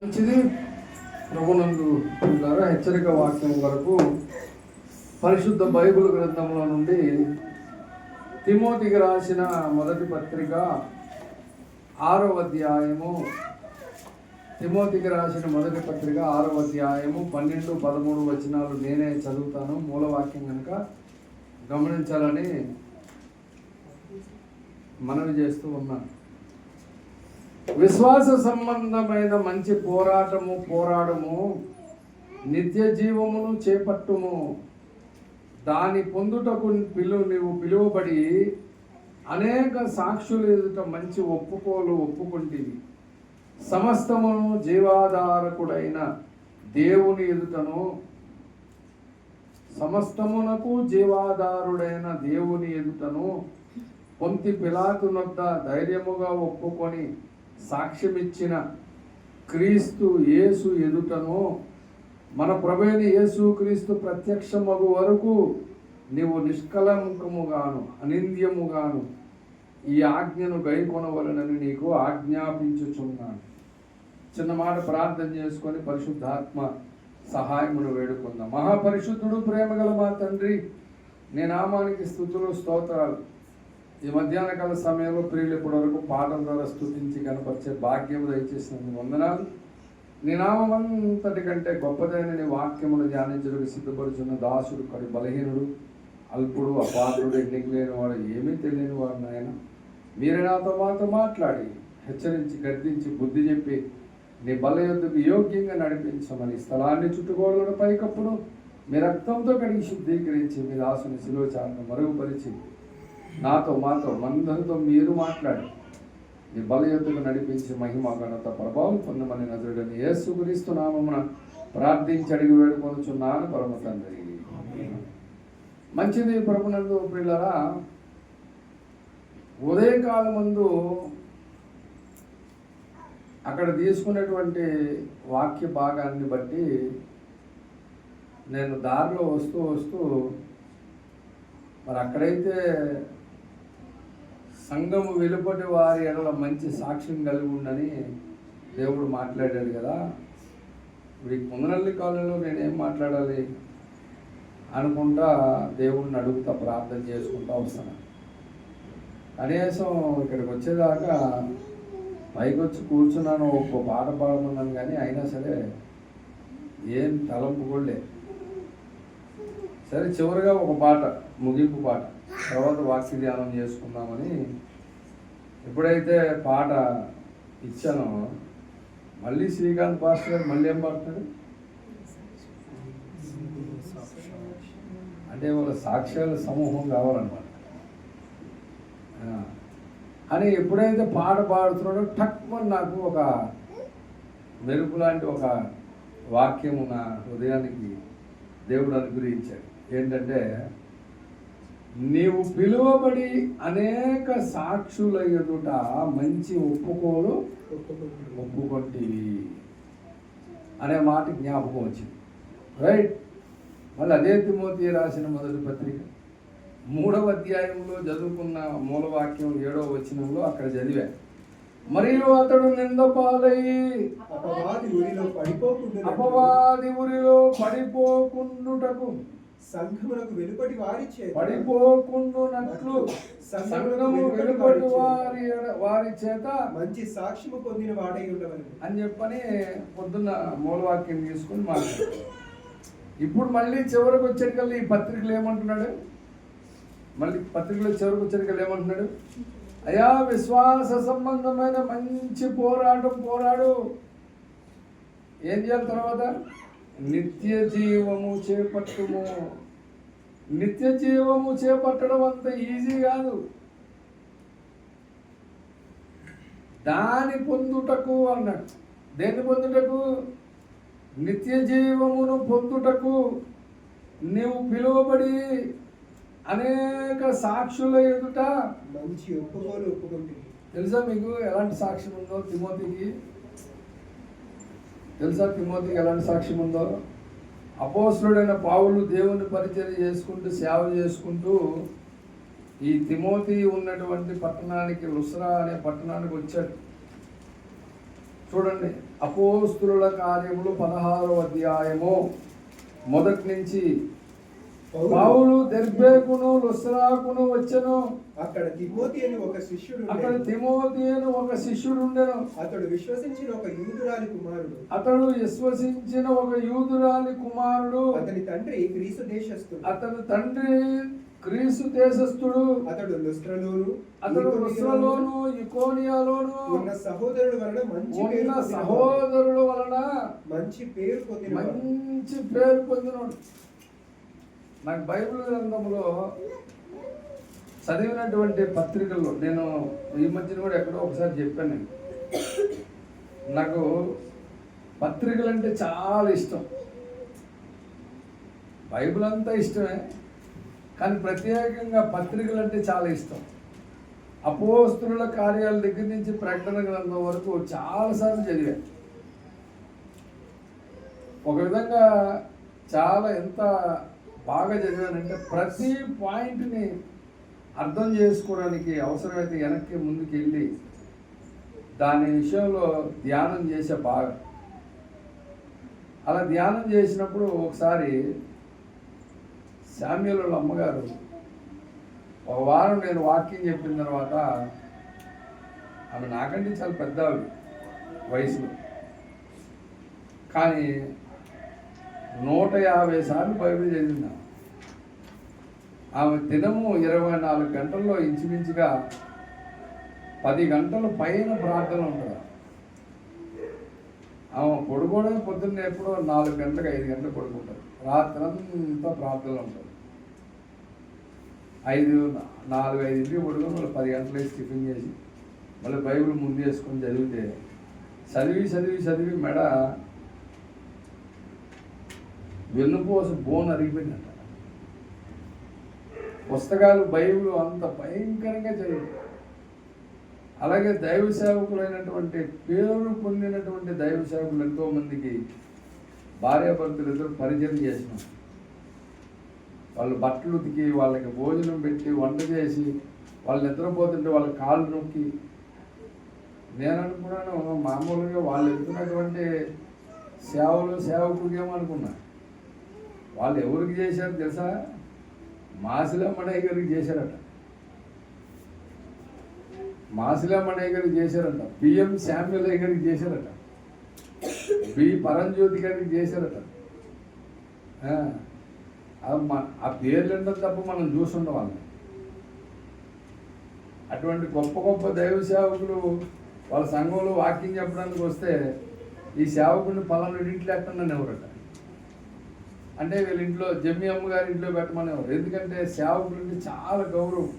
మంచిది. ప్రభునందు పిల్లరా, హెచ్చరిక వాక్యం వరకు పరిశుద్ధ బైబిల్ గ్రంథంలో నుండి తిమోతికి రాసిన మొదటి పత్రిక 6వ అధ్యాయము, తిమోతికి రాసిన మొదటి పత్రిక 6వ అధ్యాయము 12, 13 వచనాలు నేనే చదువుతాను. మూలవాక్యం కనుక గమనించాలని మనవి చేస్తూ ఉన్నాను. విశ్వాస సంబంధమైన మంచి పోరాడము, నిత్య జీవమును చేపట్టుము. దాని పొందుటకు నీవు పిలువబడి అనేక సాక్షులు ఎదుట మంచి ఒప్పుకుంటివి. సమస్తమును జీవాధారకుడైన దేవుని ఎదుటను, సమస్తమునకు జీవాధారుడైన దేవుని ఎదుటను పొంతి పిలాతునొద్ద ధైర్యముగా ఒప్పుకొని సాక్ష్యమిచ్చిన క్రీస్తు యేసు ఎదుటను, మన ప్రభువైన యేసు క్రీస్తు ప్రత్యక్షమగు వరకు నీవు నిష్కలంకముగాను అనింద్యముగాను ఈ ఆజ్ఞను గైకొనవలెనని నీకు ఆజ్ఞాపించుచున్నాను. చిన్న మాట ప్రార్థన చేసుకొని పరిశుద్ధాత్మ సహాయమును వేడుకుందాం. మహాపరిశుద్ధుడు, ప్రేమగల మా తండ్రి, నీ నామానికి స్తుతులు స్తోత్రాలు. ఈ మధ్యాహ్న కాల సమయంలో ప్రియులు ఇప్పటి వరకు పాటల ద్వారా స్తుతించి కనపరిచే భాగ్యం దయచేసినందుకు వందనాలు. నీ నామంతటి కంటే గొప్పదైన నీ వాక్యమును ధ్యానించడానికి సిద్ధపడుచున్న దాసుడు, కడి బలహీనుడు, అల్పుడు, అపాత్రుడు, ఎన్నిక లేని వాడు, ఏమీ తెలియని వాడు నాయన. మీరే మాతో మాట్లాడి హెచ్చరించి గద్దించి బుద్ధి చెప్పి నీ బల యొద్దకు యోగ్యంగా నడిపించమని, స్థలాన్ని చుట్టుకోవడం పైకప్పును మీ రక్తంతో కడిగి శుద్ధీకరించి మీ దాసుని శిలువ చాటును మరుగుపరిచి నాతో మందరితో మీరు మాట్లాడి నీ బల యొద్దకు నడిపించి మహిమ ఘనత ప్రభావం పొందమని నజరుడని యేసుక్రీస్తు నామమున ప్రార్థించి అడిగి వేడుకొనుచున్నాను పరమ తండ్రి. మంచిది. ప్రభునందు ప్రియులారా, ఉదయకాలం ముందు అక్కడ తీసుకున్నటువంటి వాక్య భాగాన్ని బట్టి నేను దారిలో వస్తూ మరి అక్కడైతే సంఘము వెలుపటి వారి ఎడల మంచి సాక్ష్యం కలిగి ఉండని దేవుడు మాట్లాడాడు కదా. ఇప్పుడు ఈ కొందనల్లి కాలంలో నేనేం మాట్లాడాలి అనుకుంటా దేవుడిని అడుగుతా, ప్రార్థన చేసుకుంటా వస్తాను. కనీసం ఇక్కడికి వచ్చేదాకా పైకి వచ్చి కూర్చున్నాను, ఒక్క పాట పాడమన్నాను, కానీ అయినా సరే ఏం తలంపు కూడా లేదు. సరే, చివరిగా ఒక పాట, ముగింపు పాట, తర్వాత వాక్య ధ్యానం చేసుకుందామని ఎప్పుడైతే పాట ఇచ్చానో మళ్ళీ శ్రీకాంత్ పాస్టర్ గారు మళ్ళీ ఏం పాడుతాడు అంటే వాళ్ళ సాక్ష్యాల సమూహం కావాలన్నమాట అని ఎప్పుడైతే పాట పాడుతున్నాడో టక్మని నాకు ఒక మెరుపు లాంటి ఒక వాక్యము నా హృదయానికి దేవుడు అనుగ్రహించాడు. ఏంటంటే, నీవు పిలువబడి అనేక సాక్షుల ఎదుట మంచి ఒప్పుకొంటివి అనే మాట జ్ఞాపకం వచ్చింది. రైట్. మళ్ళీ అదే తిమోతి రాసిన మొదటి పత్రిక 3వ అధ్యాయంలో చదువుకున్న మూలవాక్యం 7వ వచనంలో అక్కడ చదివా, మరియు అతడు నిందపాలయ్యి అపవాది ఉరిలో పడిపోకుండుటకు సంఘమునకు వెలుపటి వారి చేత పడిపోకుండునట్లు సంఘము వెలుపటి వారి చేత మంచి సాక్ష్యము పొందిన వాడై ఉండవని అని చెప్పని పొద్దున్న మూలవాక్యం తీసుకుని మాట్లాడు. ఇప్పుడు మళ్ళీ చివరికి వచ్చేటికల్లా ఈ పత్రికలు ఏమంటున్నాడు, మళ్ళీ పత్రికలో చివరికి వచ్చేటికల్లా ఏమంటున్నాడు, అయా విశ్వాస సంబంధమైన మంచి పోరాడు. ఏం చేయాలి తర్వాత? నిత్య జీవము చేపట్టుము. నిత్య జీవము చేపట్టడం అంత ఈజీ కాదు. దాని పొందుటకు అన్నాడు. దేన్ని పొందుటకు? నిత్య జీవమును పొందుటకు నీవు పిలువబడి అనేక సాక్షుల ఎదుట మంచి ఒప్పుకుంటుంది. తెలుసా మీకు ఎలాంటి సాక్ష్యం ఉందో తిమోతికి? తెలుసా తిమోతికి ఎలాంటి సాక్ష్యం ఉందో? అపోస్తలుడైన పౌలు దేవుని పరిచర్య చేసుకుంటూ సేవ చేసుకుంటూ ఈ తిమోతి ఉన్నటువంటి పట్టణానికి, లుస్రా అనే పట్టణానికి వచ్చాడు. చూడండి, అపోస్తుల కార్యములు 16వ అధ్యాయము మొదటి నుంచి. పౌలు దెర్బేకును లుస్త్రాకును వచ్చెను. అక్కడ తిమోతి అని ఒక శిష్యుడు అక్కడ ఉండెను. తిమోతి అని ఒక శిష్యుడు ఉండెను. అతడు విశ్వసించిన ఒక యూదురాలి కుమారుడు. అతడు విశ్వసించిన ఒక యూదురాలి కుమారుడు. అతని తండ్రి గ్రీసు దేశస్థుడు. అతని తండ్రి గ్రీసు దేశస్థుడు. అతడు లుస్త్రలోను ఇకోనియాలోను ఉన్న సహోదరుల వలన మంచి పేరు పొందినవాడు. నాకు బైబిల్ గ్రంథంలో చదివినటువంటి పత్రికల్లో నేను ఈ మధ్యన కూడా ఎక్కడో ఒకసారి చెప్పాను. నేను నాకు పత్రికలు అంటే చాలా ఇష్టం. బైబిల్ అంతా ఇష్టమే, కానీ ప్రత్యేకంగా పత్రికలు అంటే చాలా ఇష్టం. అపోస్తుల కార్యాల దగ్గర నుంచి ప్రకటన గ్రంథం వరకు చాలాసార్లు చదివాను. ఒక విధంగా చాలా ఎంత బాగా చదివానంటే ప్రతి పాయింట్ని అర్థం చేసుకోవడానికి అవసరమైతే వెనక్కి ముందుకు వెళ్ళి దాని విషయంలో ధ్యానం చేసే బాగా. అలా ధ్యానం చేసినప్పుడు ఒకసారి శామ్యూల్ వాళ్ళ అమ్మగారు ఒక వారం నేను వాక్యం చెప్పిన తర్వాత, ఆమె నాకంటే చాలా పెద్ద వయసులో, కానీ 150 సార్లు బైబిల్ చదివింది. ఆమె దినము 24 గంటల్లో ఇంచుమించుగా 10 గంటల పైన ప్రార్థన ఉంటుంది. ఆమె పడుకోవడం పొద్దున్న ఎప్పుడో 4 గంటలకు 5 గంటలకు పడుకుంటారు. రాత్రంతా ప్రార్థనలు ఉంటుంది. 4-5 పడుకొని మళ్ళీ 10 గంటలు వేసి టిఫిన్ చేసి మళ్ళీ బైబిల్ ముందు వేసుకొని చదివితే చదివి మెడ వెన్నుపోసు బోన్ అరిగిపోయిందంట. పుస్తకాలు బైబిల్ అంత భయంకరంగా చదివి. అలాగే దైవ సేవకులైనటువంటి పేరు పొందినటువంటి దైవ సేవకులు ఎంతోమందికి భార్యాభర్తలు ఇద్దరు పరిచయం చేసినాం. వాళ్ళు బట్టలు ఉతికి వాళ్ళకి భోజనం పెట్టి వంట చేసి వాళ్ళు నిద్రపోతుంటే వాళ్ళ కాళ్ళు నొక్కి. నేను అనుకున్నాను మామూలుగా వాళ్ళు వెళ్తున్నటువంటి సేవకులకి ఏమనుకున్నా, వాళ్ళు ఎవరికి చేశారు తెలుసా? మాసిలమ్మనయ్య గారికి చేశారట. మాసిలమ్మనయ్య గారికి చేశారట. బిఎం శామ్యులయ్య గారికి చేశారట. బి పరంజ్యోతి గారికి చేశారట. ఆ పేర్లు ఏంటో తప్ప మనం చూస్తుండం వాళ్ళని. అటువంటి గొప్ప గొప్ప దైవ సేవకులు వాళ్ళ సంఘంలో వాక్యం చెప్పడానికి వస్తే ఈ సేవకుడిని పలానా ఇంట్లో ఎట్టనని ఎవరట. అంటే వీళ్ళ ఇంట్లో జమ్మి అమ్మగారి ఇంట్లో పెట్టమనేవారు. ఎందుకంటే సేవకులంటే చాలా గౌరవం,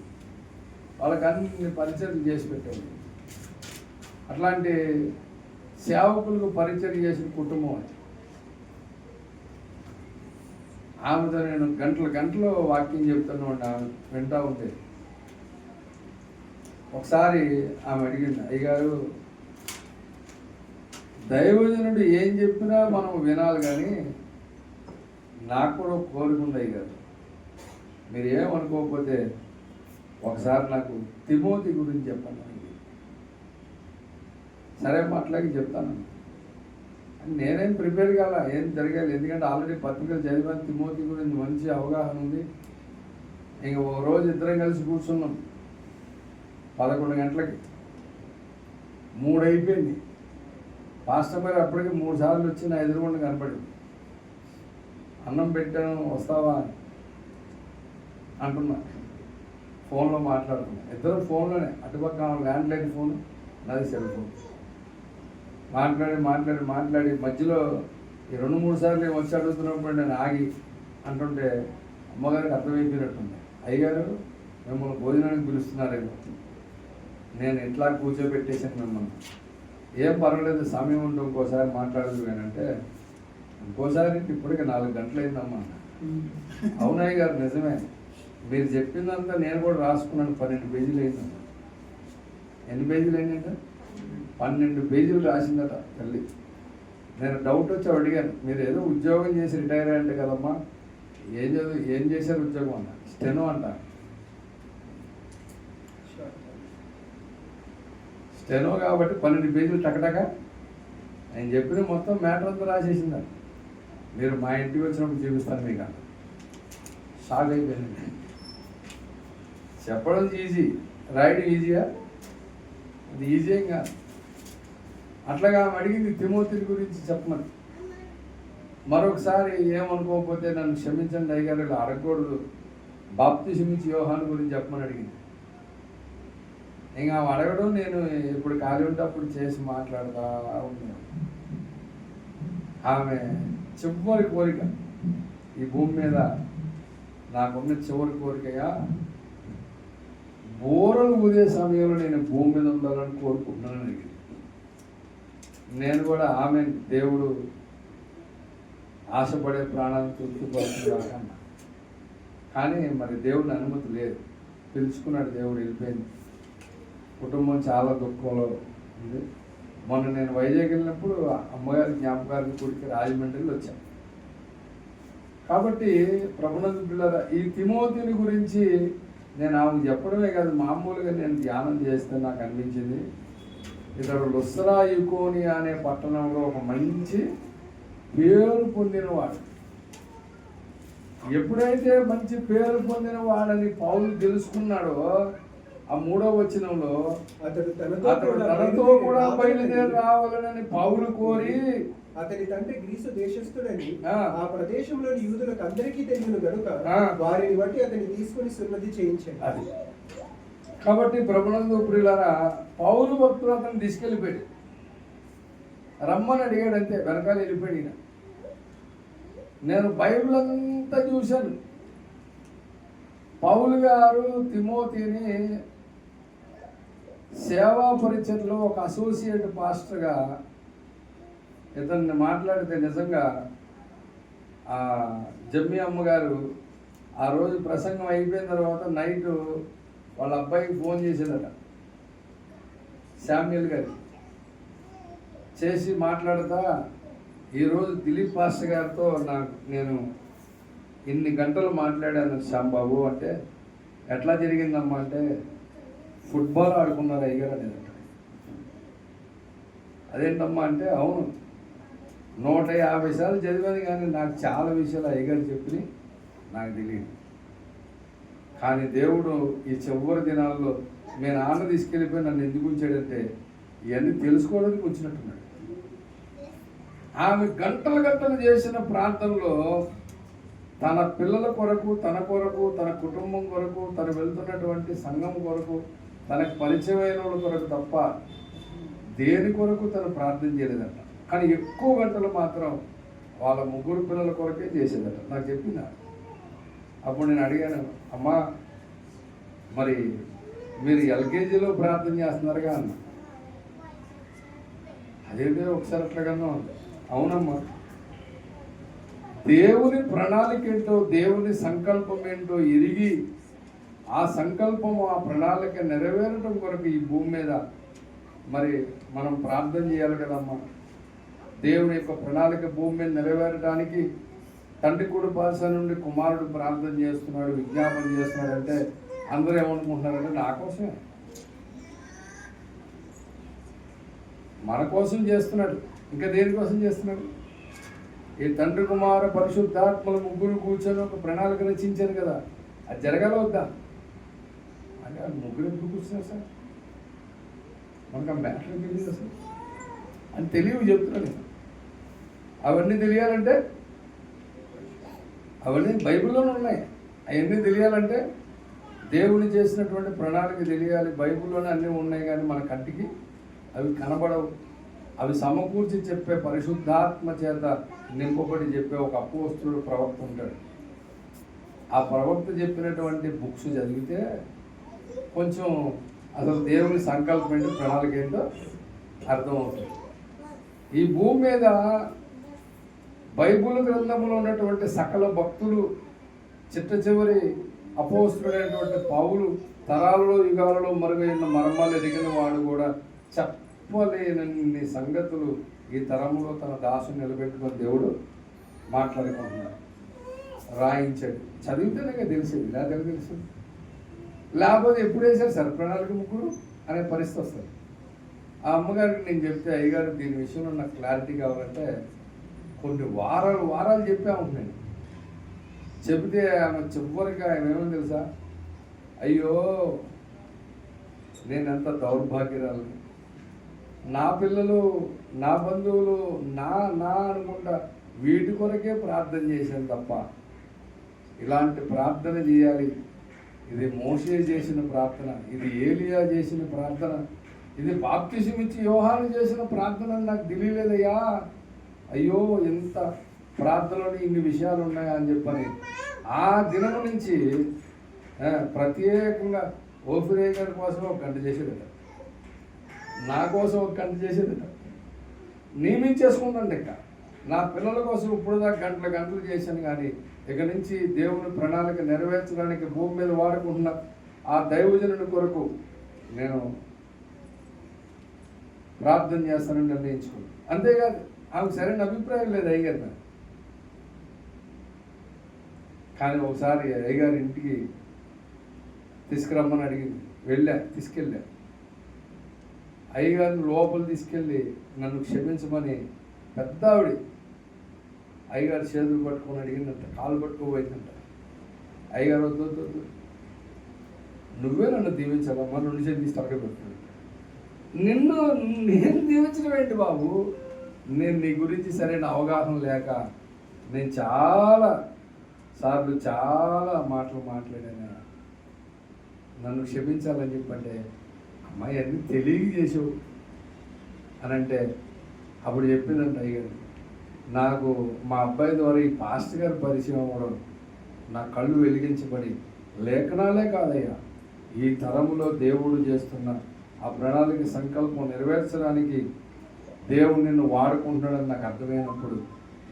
వాళ్ళకి అన్ని పరిచయం చేసి పెట్టారు. అట్లాంటి సేవకులకు పరిచయం చేసిన కుటుంబం అది. ఆమెతో నేను గంటలు వాక్యం చెప్తున్నా ఆమె వింటూ ఉంటే ఒకసారి ఆమె అడిగింది, అయ్యగారు దైవజనుడు ఏం చెప్పినా మనం వినాలి, కానీ నాకు కూడా కోరిక ఉంది అయ్యగారు, మీరు ఏమనుకోకపోతే ఒకసారి నాకు తిమోతి గురించి చెప్పండి. సరే అట్లాగే చెప్తాను. నేనేం ప్రిపేర్ కాల, ఏం జరగాలి, ఎందుకంటే ఆల్రెడీ పత్రికలు చదివాను. తిమోతి గురించి మంచి అవగాహన ఉంది. ఇంక ఒక రోజు ఇద్దరం కలిసి కూర్చున్నాం. 11 గంటలకి 3 అయిపోయింది. పాస్టర్ గారు అప్పటికి 3 సార్లు వచ్చి నా ఎదురుగుండా కనపడింది. అన్నం పెట్టాను వస్తావా అంటున్నా. ఫోన్లో మాట్లాడుతున్నా. ఇద్దరు ఫోన్లోనే, అటుపక్క ల్యాండ్లైన్ ఫోన్, నాది సెల్ ఫోన్. మాట్లాడి మధ్యలో ఈ 2-3 సార్లు వచ్చి అడుగుతున్నప్పుడు నేను ఆగి అంటుంటే అమ్మగారికి అర్థమైపోయినట్టుంది. అయ్యగారు మిమ్మల్ని భోజనానికి పిలుస్తున్నారేమో, నేను ఇట్లా కూర్చోబెట్టేసాను మిమ్మల్ని, ఏం పర్వాలేదు సమయం ఉంటే ఇంకోసారి మాట్లాడదు కానీ అంటే, ఇంకోసారి ఇప్పటికే 4 గంటలు అయిందమ్మా. అవునయ్య గారు నిజమే, మీరు చెప్పిందంతా నేను కూడా రాసుకున్నాను. 12 పేజీలు అయిందమ్మా. ఎన్ని పేజీలు అయిందంటే 12 పేజీలు రాసిందట తల్లి. నేను డౌట్ వచ్చి అడిగాను, మీరు ఏదో ఉద్యోగం చేసి రిటైర్ అయ్యంటే కదమ్మా, ఏం చేశారు ఉద్యోగం అన్న. స్టెనో అంట. స్టెనో కాబట్టి 12 పేజీలు టకటక నేను చెప్పిన మొత్తం మ్యాటర్ అంతా రాసేసింది. మీరు మా ఇంటికి వచ్చినప్పుడు చూపిస్తాను మీకు అన్న. షాక్ అయిపోయింది. చెప్పడం ఈజీ, రాయడం ఈజీయా? అది ఈజీ ఏం కాదు. అట్లాగా ఆమె అడిగింది తిమోతిని గురించి చెప్పమని. మరొకసారి ఏమనుకోకపోతే నన్ను క్షమించండి అయ్యగారు, ఇలా అడగకూడదు, బాప్తిసం ఇచ్చి యోహాను గురించి చెప్పమని అడిగింది. ఇంకా ఆమె అడగడం నేను ఇప్పుడు ఖాళీ ఉంటే అప్పుడు చేసి మాట్లాడుతూ ఉన్నాను. ఆమె చివరి కోరిక ఈ భూమి మీద, నాకున్న చివరి కోరికగా బోరలు ఊదే సమయంలో నేను భూమి మీద ఉండాలని కోరుకుంటున్నాను అడిగింది. నేను కూడా ఆమె దేవుడు ఆశపడే ప్రాణాలను తృప్తిపరుచుకున్నాను. కానీ మరి దేవుడిని అనుమతి లేదు. పిలుచుకున్నాడు దేవుడు, వెళ్ళిపోయింది. కుటుంబం చాలా దుఃఖంలో ఉంది. మొన్న నేను వైజాగ్ వెళ్ళినప్పుడు అమ్మగారి జ్ఞాపకానికి గుడికి రాజమండ్రిలో వచ్చాను. కాబట్టి ప్రభునందు పిల్లరా, ఈ తిమోతిని గురించి నేను ఆమెకు చెప్పడమే కాదు, మామూలుగా నేను ధ్యానం చేస్తే నాకు అనిపించింది, ఇతడు లుస్త్రా యుకోనియా అనే పట్టణంలో ఒక మంచి పేరు పొందినవాడు. ఎప్పుడైతే మంచి పేరు పొందిన వాడని పౌలు తెలుసుకున్నాడో, ఆ 3వ వచనంలో అతడు తనతో కూడా బయలుదేరి రావాలని పౌలు కోరి, అతని తండ్రి గ్రీసు దేశస్థుడని ఆ ప్రదేశంలోని యూదులకు అందరికీ తెలియను గనుక వారిని బట్టి అతన్ని తీసుకుని సున్నతి చేయించాడు. అది కాబట్టి ప్రభునందు ప్రియులారా, పౌలు భక్తులు అతను తీసుకెళ్ళిపోయాడు. రమ్మని అడిగాడు, అంతే, వెనకాల వెళ్ళిపోయాడు ఈయన. నేను బైబిల్ అంతా చూశాను. పౌలు గారు తిమోతిని సేవా పరిచయలో ఒక అసోసియేట్ పాస్టర్గా ఇతన్ని మాట్లాడితే నిజంగా ఆ జమ్మి అమ్మగారు ఆ రోజు ప్రసంగం అయిపోయిన తర్వాత నైట్ వాళ్ళ అబ్బాయికి ఫోన్ చేసేదట, శామ్యుల్ గారు చేసి మాట్లాడతా, ఈరోజు దిలీప్ పాస్టర్ గారితో నేను ఇన్ని గంటలు మాట్లాడాను శ్యాంబాబు అంటే, ఎట్లా జరిగిందమ్మా అంటే, ఫుట్బాల్ ఆడుకున్నారు అయ్యారు అనేది. అదేంటమ్మా అంటే, అవును 150 సార్లు చదివాను కానీ నాకు చాలా విషయాలు అయ్యగారు చెప్పి నాకు తెలియదు. కానీ దేవుడు ఈ చివరి దినాల్లో మీ నాన్న తీసుకెళ్ళిపోయి నన్ను ఎందుకు ఉంచాడంటే ఇవన్నీ తెలుసుకోవడానికి వచ్చినట్టున్నాడు. ఆమె గంటలు గంటలు చేసిన ప్రాంతంలో తన పిల్లల కొరకు, తన కొరకు, తన కుటుంబం కొరకు, తను వెళ్తున్నటువంటి సంఘం కొరకు, తనకు పరిచయమైన వాళ్ళ కొరకు తప్ప దేని కొరకు తను ప్రార్థన చేయలేదట. కానీ ఎక్కువ గంటలు మాత్రం వాళ్ళ 3 పిల్లల కొరకే చేసేదట. నాకు చెప్పిందా? అప్పుడు నేను అడిగాను, అమ్మా మరి మీరు ఎల్కేజీలో ప్రార్థన చేస్తున్నారుగా అన్న. అదేంటో ఒకసారి అట్లాగన్నా ఉంది. అవునమ్మా, దేవుని ప్రణాళిక ఏంటో, దేవుని సంకల్పం ఏంటో ఎరిగి ఆ సంకల్పం, ఆ ప్రణాళిక నెరవేరడం కొరకు ఈ భూమి మీద మరి మనం ప్రార్థన చేయాలి కదమ్మా. దేవుని యొక్క ప్రణాళిక భూమి మీద నెరవేరడానికి తండ్రి కుడిపార్శ్వ నుండి కుమారుడు ప్రార్థన చేస్తున్నాడు, విజ్ఞాపన చేస్తున్నాడు అంటే అందరూ ఏమనుకుంటున్నారంటే నా కోసమే, మన కోసం చేస్తున్నాడు. ఇంకా దేనికోసం చేస్తున్నాడు? ఈ తండ్రి కుమార పరిశుద్ధాత్మలు 3 కూర్చొని ఒక ప్రణాళిక రచించారు కదా, అది జరగాల వద్దా అంటే, ఆ 3 ఎప్పుడు కూర్చున్నారు సార్, మనకు ఆ మ్యాటర్ తెలియదు సార్ అని తెలియవు చెప్తున్నాను నేను. అవన్నీ తెలియాలంటే అవన్నీ బైబిల్లోనే ఉన్నాయి. అవన్నీ తెలియాలంటే దేవుని చేసినటువంటి ప్రణాళిక తెలియాలి. బైబిల్లోనే అన్నీ ఉన్నాయి కానీ మన కంటికి అవి కనబడవు. అవి సమకూర్చి చెప్పే పరిశుద్ధాత్మ చేత నింపబడి చెప్పే ఒక అపోస్తలుడు ప్రవక్త ఉంటాడు. ఆ ప్రవక్త చెప్పినటువంటి బుక్స్ చదివితే కొంచెం అసలు దేవుని సంకల్పం ఏంటో, ప్రణాళిక ఏంటో అర్థమవుతుంది. ఈ భూమి మీద బైబిల్ గ్రంథంలో ఉన్నటువంటి సకల భక్తులు, చిట్ట చివరి అపోస్తలుడైనటువంటి పౌలు, తరాలలో యుగాలలో మరుగైన మర్మాలు ఎదిగిన వాడు కూడా చెప్పలేనన్ని సంగతులు ఈ తరంలో తన దాసుని నిలబెట్టుకొని దేవుడు మాట్లాడుకుంటున్నాడు, రాయించాడు. చదివితేనే తెలిసేది, లేదా తెలిసింది. లేకపోతే ఎప్పుడు వేసారు సార్ ప్రణాళిక 3 అనే పరిస్థితి వస్తుంది. ఆ అమ్మగారికి నేను చెప్తే, అయ్యగారు దీని విషయంలో నాకు క్లారిటీ కావాలంటే కొన్ని వారాలు చెప్పాము నేను. చెబితే ఆమె చివరికి ఆమె ఏమో తెలుసా, అయ్యో నేనెంత దౌర్భాగ్యరాలని, నా పిల్లలు నా బంధువులు నా అనుకుంటా వీటి కొరకే ప్రార్థన చేశాను తప్ప ఇలాంటి ప్రార్థన చేయాలి, ఇది మోషే చేసిన ప్రార్థన, ఇది ఏలియా చేసిన ప్రార్థన, ఇది బాప్తిసం ఇచ్చి యోహాను చేసిన ప్రార్థన నాకు తెలియలేదయ్యా, అయ్యో ఎంత ప్రార్థనలో ఇన్ని విషయాలు ఉన్నాయా అని చెప్పని ఆ దినం నుంచి ప్రత్యేకంగా ఓఫిరే గారి కోసం ఒక గంట చేసేదట, నా కోసం ఒక గంట చేసేదట, నియమించేసుకుందండి. ఇక నా పిల్లల కోసం ఇప్పుడు దాకా గంటలు చేశాను, కానీ ఇక నుంచి దేవుని ప్రణాళిక నెరవేర్చడానికి భూమి మీద వాడుకుంటున్న ఆ దైవజనుని కొరకు నేను ప్రార్థన చేస్తానని నిర్ణయించుకున్నాను. అంతేకాదు ఆమెకు సరైన అభిప్రాయం లేదు అయ్యగారి మీద. కానీ ఒకసారి అయ్యగారి ఇంటికి తీసుకురమ్మని అడిగింది, తీసుకెళ్ళా. అయ్యగారిని లోపల తీసుకెళ్ళి నన్ను క్షమించమని పెద్ద ఆవిడ అయ్యగారు చేతులు పట్టుకొని అడిగిందంట, కాలు పట్టుకోబోయిందంట. అయ్యగారు వద్దు నువ్వే నన్ను దీవించాలమ్మా, 2 చేతులు తీసి తలకే పెట్టుకున్నాను. నేను దీవించడం ఏంటి బాబు, నేను నీ గురించి సరైన అవగాహన లేక నేను చాలా సార్లు చాలా మాటలు మాట్లాడాను, నన్ను క్షమించాలని చెప్పంటే అమ్మాయి అన్నీ తెలియజేసావు అని అంటే అప్పుడు చెప్పిందంట అయ్యగారు, నాకు మా అబ్బాయి ద్వారా ఈ పాస్టర్ గారి పరిచయం అవ్వడం నా కళ్ళు వెలిగించబడి లేఖనాలే కాదయ్యా, ఈ తరములో దేవుడు చేస్తున్న ఆ ప్రణాళిక సంకల్పం నెరవేర్చడానికి దేవుడు నిన్ను వాడుకుంటున్నాడని నాకు అర్థమైనప్పుడు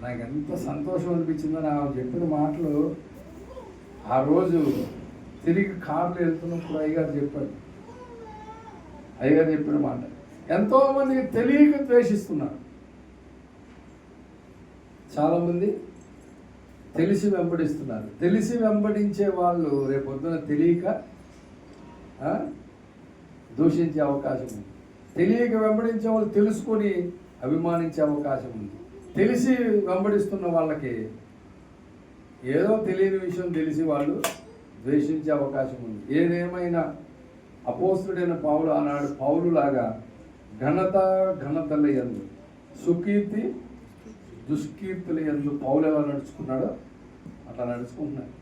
నాకు ఎంత సంతోషం అనిపించిందని ఆమె చెప్పిన మాటలు ఆ రోజు తిరిగి కార్లు వెళ్తున్నప్పుడు అయ్యగారు చెప్పాడు. అయ్యగారు చెప్పిన మాట ఎంతోమందికి తెలియక ద్వేషిస్తున్నారు, చాలామంది తెలిసి వెంబడిస్తున్నారు. తెలిసి వెంబడించే వాళ్ళు రేపొద్దున తెలియక దూషించే అవకాశం ఉంది. తెలియక వెంబడించే వాళ్ళు తెలుసుకొని అభిమానించే అవకాశం ఉంది. తెలిసి వెంబడిస్తున్న వాళ్ళకి ఏదో తెలియని విషయం తెలిసి వాళ్ళు ద్వేషించే అవకాశం ఉంది. ఏదేమైనా అపోస్తుడైన పౌలు ఆనాడు పౌలులాగా ఘనతల యందు సుకీర్తి దుష్కీర్తుల యందు పౌలు ఎలా నడుచుకున్నాడో అట్లా నడుచుకుంటున్నాడు.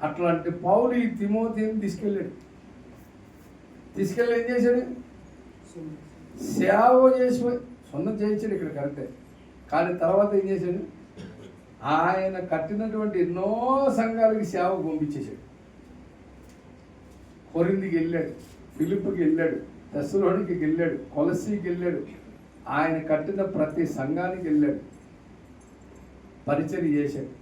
అట్లాంటి పౌలు ఈ తిమోతిని తీసుకెళ్ళి ఏం చేశాడు, సేవ చేసి సొంతం చేయించాడు, ఇక్కడ కరెక్టే. కానీ తర్వాత ఏం చేశాడు, ఆయన కట్టినటువంటి ఎన్నో సంఘాలకి సేవకు పంపించేశాడు. కొరింథీకి వెళ్ళాడు, ఫిలిప్పుకి వెళ్ళాడు, తెస్సలోనికి వెళ్ళాడు, కొలసీకి వెళ్ళాడు. ఆయన కట్టిన ప్రతి సంఘానికి వెళ్ళాడు, పరిచర్య చేశాడు.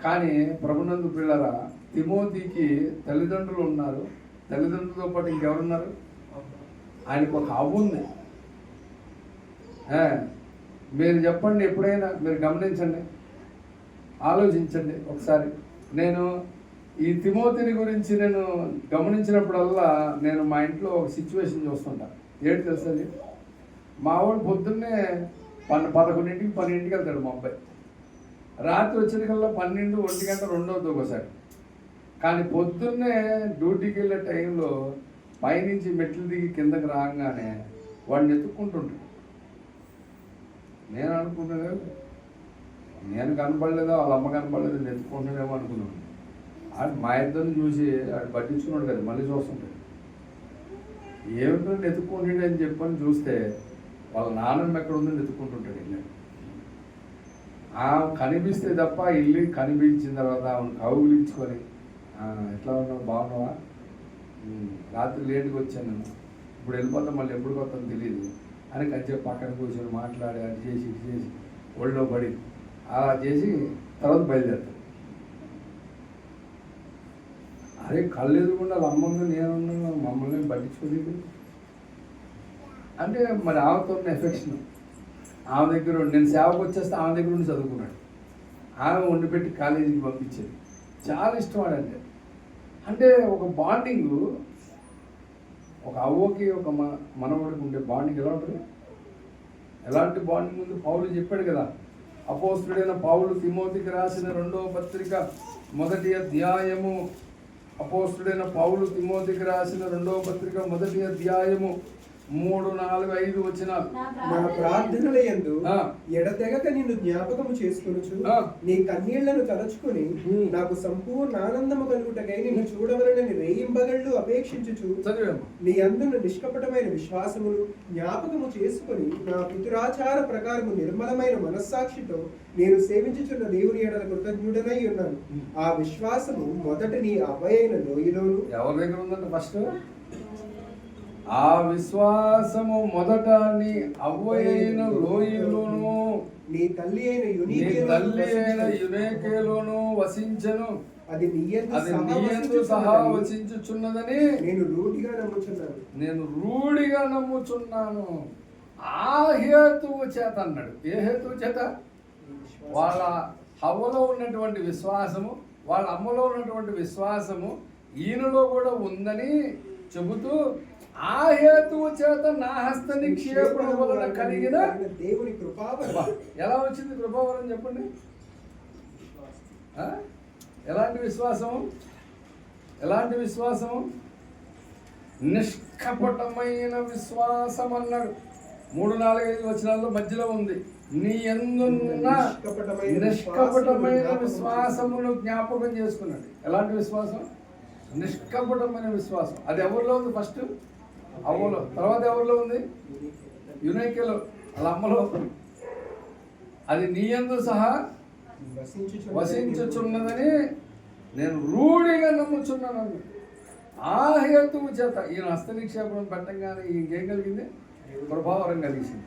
కానీ ప్రభునందు పిల్లరా, తిమోతికి తల్లిదండ్రులు ఉన్నారు, తల్లిదండ్రులతో పాటు ఇంకెవరున్నారు, ఆయనకు ఒక అవ్వ ఉంది. మీరు చెప్పండి, ఎప్పుడైనా మీరు గమనించండి, ఆలోచించండి ఒకసారి. నేను ఈ తిమోతిని గురించి నేను గమనించినప్పుడల్లా నేను మా ఇంట్లో ఒక సిచ్యువేషన్ చూస్తుంటా. ఏంటి తెలుస్తుంది, మా వాడు పొద్దున్నే 11ంటికి 12ంటికి వెళ్తాడు మా అబ్బాయి. రాత్రి వచ్చేటికల్లా 12, 1 గంట 2 అవుతుంది ఒకసారి. కానీ పొద్దున్నే డ్యూటీకి వెళ్ళే టైంలో పైనుంచి మెట్లు దిగి కిందకి రాగానే వాడిని ఎత్తుక్కుంటుంటాడు. నేను అనుకున్నాను, నేను కనపడలేదా వాళ్ళ అమ్మ కనపడలేదు, నేను ఎత్తుకుంటున్నాడేమో అనుకున్నాను. ఆడు మా ఇద్దరిని చూసి ఆడు పట్టించుకున్నాడు కదా, మళ్ళీ చూస్తుంటాడు. ఏమిటో ఎత్తుకుంటాడు అని చెప్పని చూస్తే వాళ్ళ నాన్నమ్మ ఎక్కడ ఉందని ఎత్తుకుంటుంటాడు. ఇల్లు ఆమె కనిపిస్తే తప్ప ఇల్లు కనిపించిన తర్వాత ఆమెను కౌగిలించుకొని ఎట్లా ఉన్నావు, బాగున్నావా, రాత్రి లేట్గా వచ్చాను, ఇప్పుడు వెళ్ళిపోతాం, మళ్ళీ ఎప్పుడు కొత్తాను తెలియదు అని కొంచెం పక్కన కూర్చొని మాట్లాడి అది చేసి ఇది చేసి ఒళ్ళో పడి అలా చేసి తర్వాత బయలుదేరుతాడు. అరే కళ్ళు ఎదుగుండా వాళ్ళ అమ్మంగా నేను మమ్మల్ని పట్టించుకోలేదు అంటే మరి ఆమెతో ఉన్న ఎఫెక్షన్. ఆమె దగ్గర నేను సేవకు వచ్చేస్తే ఆమె దగ్గర ఉండి చదువుకున్నాడు. ఆమె వండిపెట్టి కాలేజీకి పంపించేది. చాలా ఇష్టం వాడంటే. అంటే ఒక బాండింగు ఒక అవ్వకి ఒక మనవడికి ఉండే బాండింగ్ ఎలా ఉంటుంది? ఎలాంటి బాండింగ్ ఉంది? పౌలు చెప్పాడు కదా, అపోస్తుడైన పౌలు తిమోతికి రాసిన 2వ పత్రిక 1వ అధ్యాయము, అపోస్తుడైన పౌలు తిమోతికి రాసిన 2వ పత్రిక 1వ అధ్యాయము 3, 4, 5 వచనాలు. నా ప్రార్థనల యందు ఎడతెగక నిన్ను జ్ఞాపకము చేసుకొనుచు నీ కన్నీళ్లను తలచుకొని నాకు సంపూర్ణ ఆనందము కలుగుటకై నిన్ను చూడవలనని రేయింబగళ్ళు అపేక్షించుచు నీ అందున నిష్కపటమైన విశ్వాసమును జ్ఞాపకము చేసుకొని నా పితురాచార ప్రకారము నిర్మలమైన మనస్సాక్షితో నేను సేవించుచున్న దేవుని ఎడల కృతజ్ఞుడనై ఉన్నాను. ఆ విశ్వాసము మొదట నీ అవ్వయైన లోయలోను. ఎవరి దగ్గర ఉందంటే ఫస్ట్ ఆ విశ్వాసము మొదట నీ అవ్వయైన లోయలోను నీ తల్లి అయిన యునేకేలోను వసించెను. అది నీయందు సహా వసించుచున్నదని నేను రూఢిగా నమ్ముచున్నాను. ఆ హేతువు చేత అన్నాడు. ఏ హేతువు చేత? వాళ్ళ హవ్వలో ఉన్నటువంటి విశ్వాసము, వాళ్ళ అమ్మలో ఉన్నటువంటి విశ్వాసము ఈయనలో కూడా ఉందని చెబుతూ, ఆ హేతువు చేత నా హస్త నిక్షేపణ వలన కలిగిన దేవుని కృపావరం. ఎలా వచ్చింది కృపావరం చెప్పండి? ఎలాంటి విశ్వాసము? ఎలాంటి విశ్వాసము? నిష్కపటమైన విశ్వాసం అన్నాడు. 3, 4, 5 వచనాల్లో మధ్యలో ఉంది. నీ యందున్న నిష్కపటమైన విశ్వాసమును జ్ఞాపకం చేసుకున్నాడు. ఎలాంటి విశ్వాసం? నిష్కపటమైన విశ్వాసం. అది ఎవరిలో ఉంది? ఫస్ట్ అవ్వలో. తర్వాత ఎవరిలో ఉంది? యునైకేలో, వాళ్ళ అమ్మలో. అది నీ యందు సహా వసించుచున్నదని నేను రూఢిగా నమ్ముచున్నాను. ఆ హేతువు చేత ఈయన హస్త నిక్షేపం పెట్టంగానే ఇంకేం కలిగింది? ప్రభావం కలిగింది.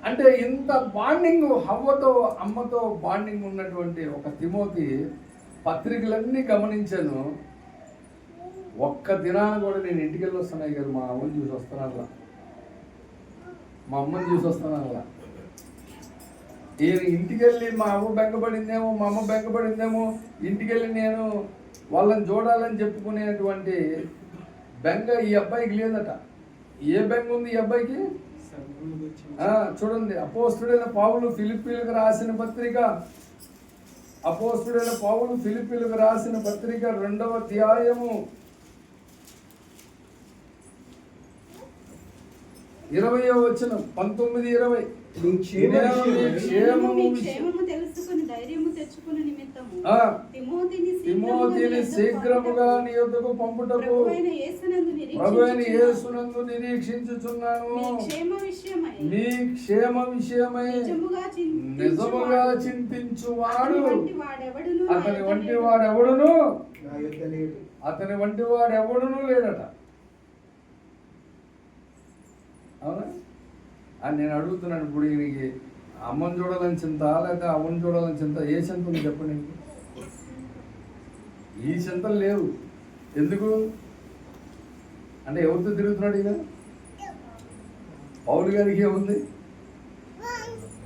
అంటే ఇంత బాండింగ్, హవ్వతో అమ్మతో బాండింగ్ ఉన్నటువంటి ఒక తిమోతి పత్రికలన్నీ గమనించాను. ఒక్క దినాన కూడా నేను ఇంటికి వెళ్ళి వస్తున్నాయి కదా, మా అమ్మని చూసి వస్తాను అలా, మా అమ్మని చూసి వస్తాను అలా. ఈయన ఇంటికి వెళ్ళి మా అమ్మ బెంగపడిందేమో, మా అమ్మ బెంగపడిందేమో, ఇంటికి వెళ్ళి నేను వాళ్ళని చూడాలని చెప్పుకునేటువంటి బెంగ ఈ అబ్బాయికి లేదట. ఏ బెంగ ఉంది ఈ అబ్బాయికి? చూడండి, అపోస్తుడైన పౌలు ఫిలిప్పీలకు రాసిన పత్రిక, అపోస్తుడైన పౌలు ఫిలిప్పీలకు రాసిన పత్రిక 2వ అధ్యాయము 20వ వచనం, 19, 20. తిమోతిని శీఘ్రముగా నీ యొద్దకు పంపుటకు ప్రభువైన యేసునందు నిరీక్షించుచున్నాను. నీ క్షేమ విషయమై నిజముగా చింతించువాడు అతని వంటి వాడెవడును లేడట. అవునా? అని నేను అడుగుతున్నాను. ఇప్పుడు ఈయనకి అమ్మని చూడాలని చింత, లేకపోతే అవ్వని చూడాలని చింత? ఏ చింత ఉంది చెప్పండి? ఈ చింతలు లేవు. ఎందుకు అంటే ఎవరితో తిరుగుతున్నాడు ఈయన? పౌలు గారికి ఏముంది?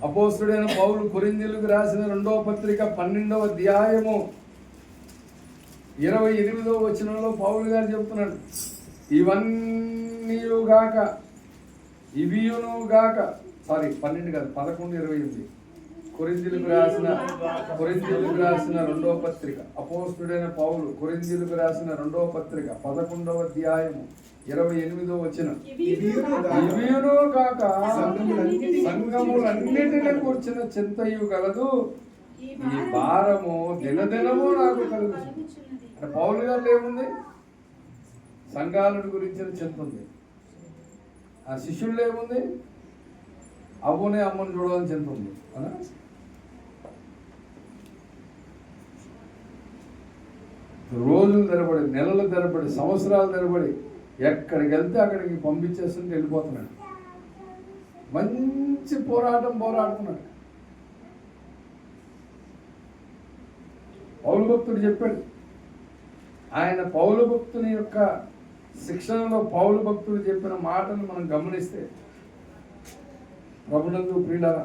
అపోస్తుడైన పౌలు కొరింథీయులకు రాసిన 2వ పత్రిక 12వ అధ్యాయము 28వ వచనంలో పౌలు గారు చెప్తున్నాడు, ఇవియును గాక 12 కాదు 11, 28. కొరింథీయులకు రాసిన 2వ పత్రిక, అపోస్తుడైన పౌలు కొరింథీయులకు రాసిన 2వ పత్రిక 11వ అధ్యాయము 28వ వచనం. ఇవియును గాక సంఘములన్నిటిని కూర్చిన చింతయు గలదు, ఈ భారము దినదినము నాకు కలుగుతుంది. అంటే పౌలు గారు ఏముంది? సంఘాలను గురించిన చింత ఉంది. ఆ శిష్యుల్లో ఏముంది? అవ్వనే అమ్మని చూడాలని చింత ఉంది. రోజులు తరబడి, నెలలు తరబడి, సంవత్సరాలు తరబడి ఎక్కడికి వెళ్తే అక్కడికి పంపించేస్తుంటే వెళ్ళిపోతున్నాడు. మంచి పోరాడుతున్నాడు. పౌలు భక్తుడు చెప్పాడు. ఆయన పౌలు భక్తుని యొక్క శిక్షణలో పౌలు భక్తుడు చెప్పిన మాటను మనం గమనిస్తే, ప్రభునందు ప్రియులారా,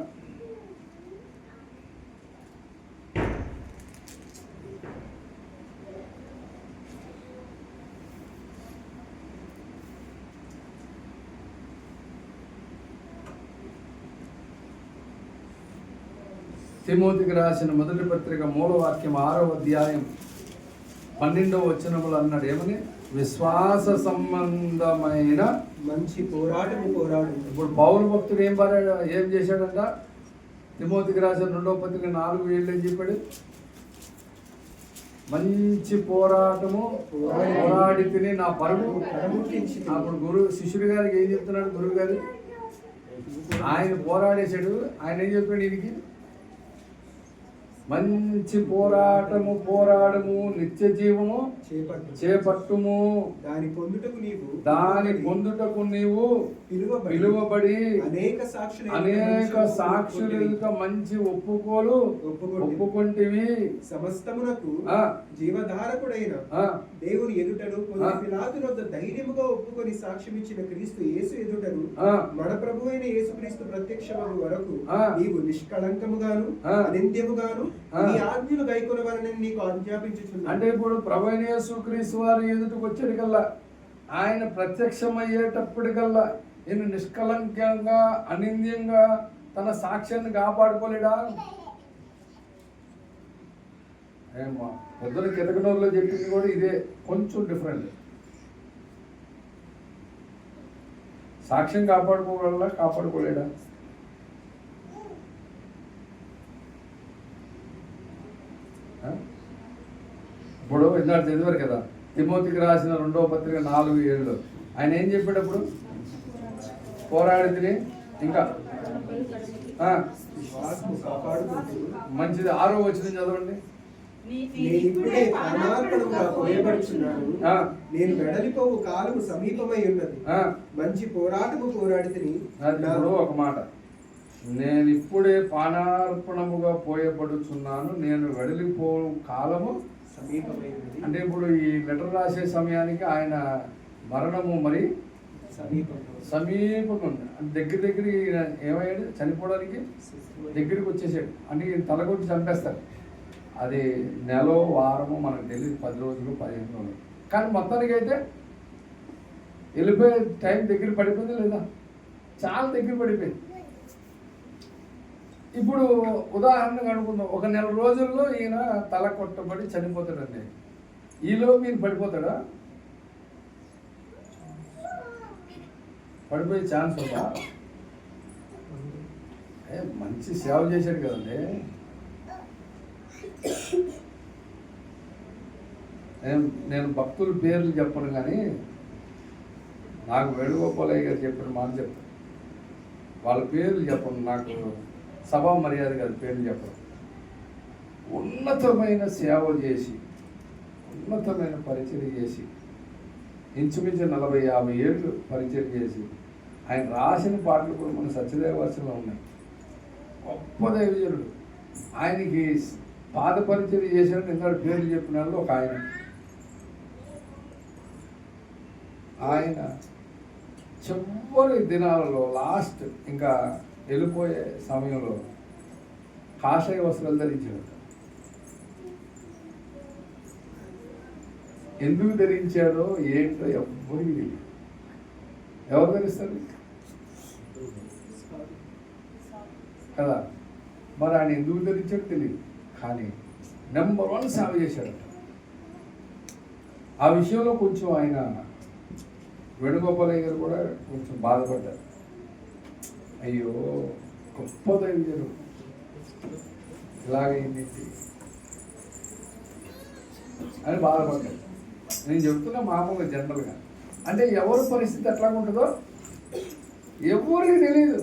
తిమోతికి రాసిన మొదటి పత్రిక మూలవాక్యం 6వ అధ్యాయం 12వ వచనములు అన్నాడు ఏమని? విశ్వాస సంబంధమైన మంచి పోరాటము పోరాడు. ఇప్పుడు పౌలు భక్తుడు ఏం చేశాడంట? తిమోతికి రాసిన 2వ పత్రిక 4:7 ఏం చెప్పాడు? మంచి పోరాటము పోరాడి తిని నా పరుగు. అప్పుడు శిష్యుడి గారికి ఏం చెప్తున్నాడు గురువు గారు? ఆయన పోరాడేశాడు. ఆయన ఏం చెప్పాడు ఈయనకి? మంచి పోరాటము పోరాడము, నిత్య జీవము చేపట్టుము, దాని పొందుటకు నీవు పిలువబడి అనేక సాక్షులు మంచి ఒప్పుకొంటివి. సమస్తమునకు జీవధారకుడైన దేవుని ఎదుటను పిలాతు వద్ద ధైర్యముగా ఒప్పుకొని సాక్ష్యమిచ్చిన క్రీస్తు యేసు ఎదుటను మన ప్రభువైన యేసు క్రీస్తు ప్రత్యక్షమగు వరకు నీవు నిష్కళంకముగాను అనింద్యముగాను నీ ఆజ్ఞలు గైకొనవలెనని నీకు ఆజ్ఞాపించుచున్నాను. అంటే ఇప్పుడు ప్రభువైన యేసు క్రీస్తు వారి ఎదుటకు వచ్చేటికల్లా, ఆయన ప్రత్యక్షమయ్యేటప్పటికల్లా ఈయన నిష్కలంకంగా అనింద్యంగా తన సాక్ష్యాన్ని కాపాడుకోలేడా? ఏమో పెద్దలు కితకనూరులో చెప్పింది కూడా ఇదే, కొంచెం డిఫరెంట్. సాక్ష్యం కాపాడుకోగలడా కాపాడుకోలేడా? ఇప్పుడు ఇందాక చదివారు కదా తిమోతికి రాసిన 2వ పత్రిక 4:7 ఆయన ఏం చెప్పేటప్పుడు? పోరాడి తిని ఇంకా మంచిది 6వ వచనం చదవండి. నేను వెడలిపోవు కాలము సమీపమై ఉన్నది, మంచి పోరాటము పోరాడి తిని. ఒక మాట, నేను ఇప్పుడే పానార్పణముగా పోయబడుచున్నాను, నేను వెడలిపోవు కాలము సమీపమై ఉన్నది. అంటే ఇప్పుడు ఈ లెటర్ రాసే సమయానికి ఆయన మరణము మరి సమీపంగా ఉంది. దగ్గరికి ఏమయ్యాడు? చనిపోవడానికి దగ్గరికి వచ్చేసాడు. అంటే తలకొచ్చి చంపేస్తారు. అది నెల వారము మనకు తెలియదు, 10 రోజులు 15 రోజులు. కానీ మొత్తానికి అయితే వెళ్ళిపోయే టైం దగ్గర పడిపోయింది లేదా? చాలా దగ్గర పడిపోయింది. ఇప్పుడు ఉదాహరణకు అనుకుందాం, ఒక నెల రోజుల్లో ఈయన తల కొట్టబడి చనిపోతాడండి. ఈలోపు ఈయన పడిపోతాడా? పడిపోయే ఛాన్స్ ఉందా? మంచి సేవ చేశాడు కదండి. నేను భక్తుల పేర్లు చెప్పను, కానీ నాకు వేణుగోపాలయ్య గారు చెప్పిన మాట చెప్పాను. వాళ్ళ పేర్లు చెప్పను, నాకు సభా మర్యాద కాదు పేర్లు చెప్పడం. ఉన్నతమైన సేవ చేసి, ఉన్నతమైన పరిచయం చేసి, ఇంచుమించు 40-50 ఏళ్ళు పరిచయం చేసి, ఆయన రాసిన పాటలు కూడా మన సత్యదేవాసంలో ఉన్నాయి. గొప్ప దైవజనుడు. ఆయనకి పాద పరిచయం చేసినట్టు ఇంకా పేర్లు చెప్పిన వాళ్ళు ఒక ఆయన చివరి దినాలలో లాస్ట్ ఇంకా వెళ్ళిపోయే సమయంలో కాషాయ వస్త్రాలు ధరించాడు. ఎందుకు ధరించాడో ఏంటో ఎవ్వరికి తెలియదు. ఎవరు ధరిస్తారు కదా? మరి ఆయన ఎందుకు ధరించాడో తెలియదు, కానీ నెంబర్ 1 సేవ చేశాడట. ఆ విషయంలో కొంచెం ఆయన వేణుగోపాలయ్య గారు కూడా కొంచెం బాధపడ్డారు. అయ్యో గొప్ప దైవజనుడు ఇలాగైంది అని బాధపడ్డాడు. నేను చెప్తున్నా మామూలుగా జనరల్గా. అంటే ఎవరి పరిస్థితి ఎట్లా ఉంటుందో ఎవరికి తెలియదు.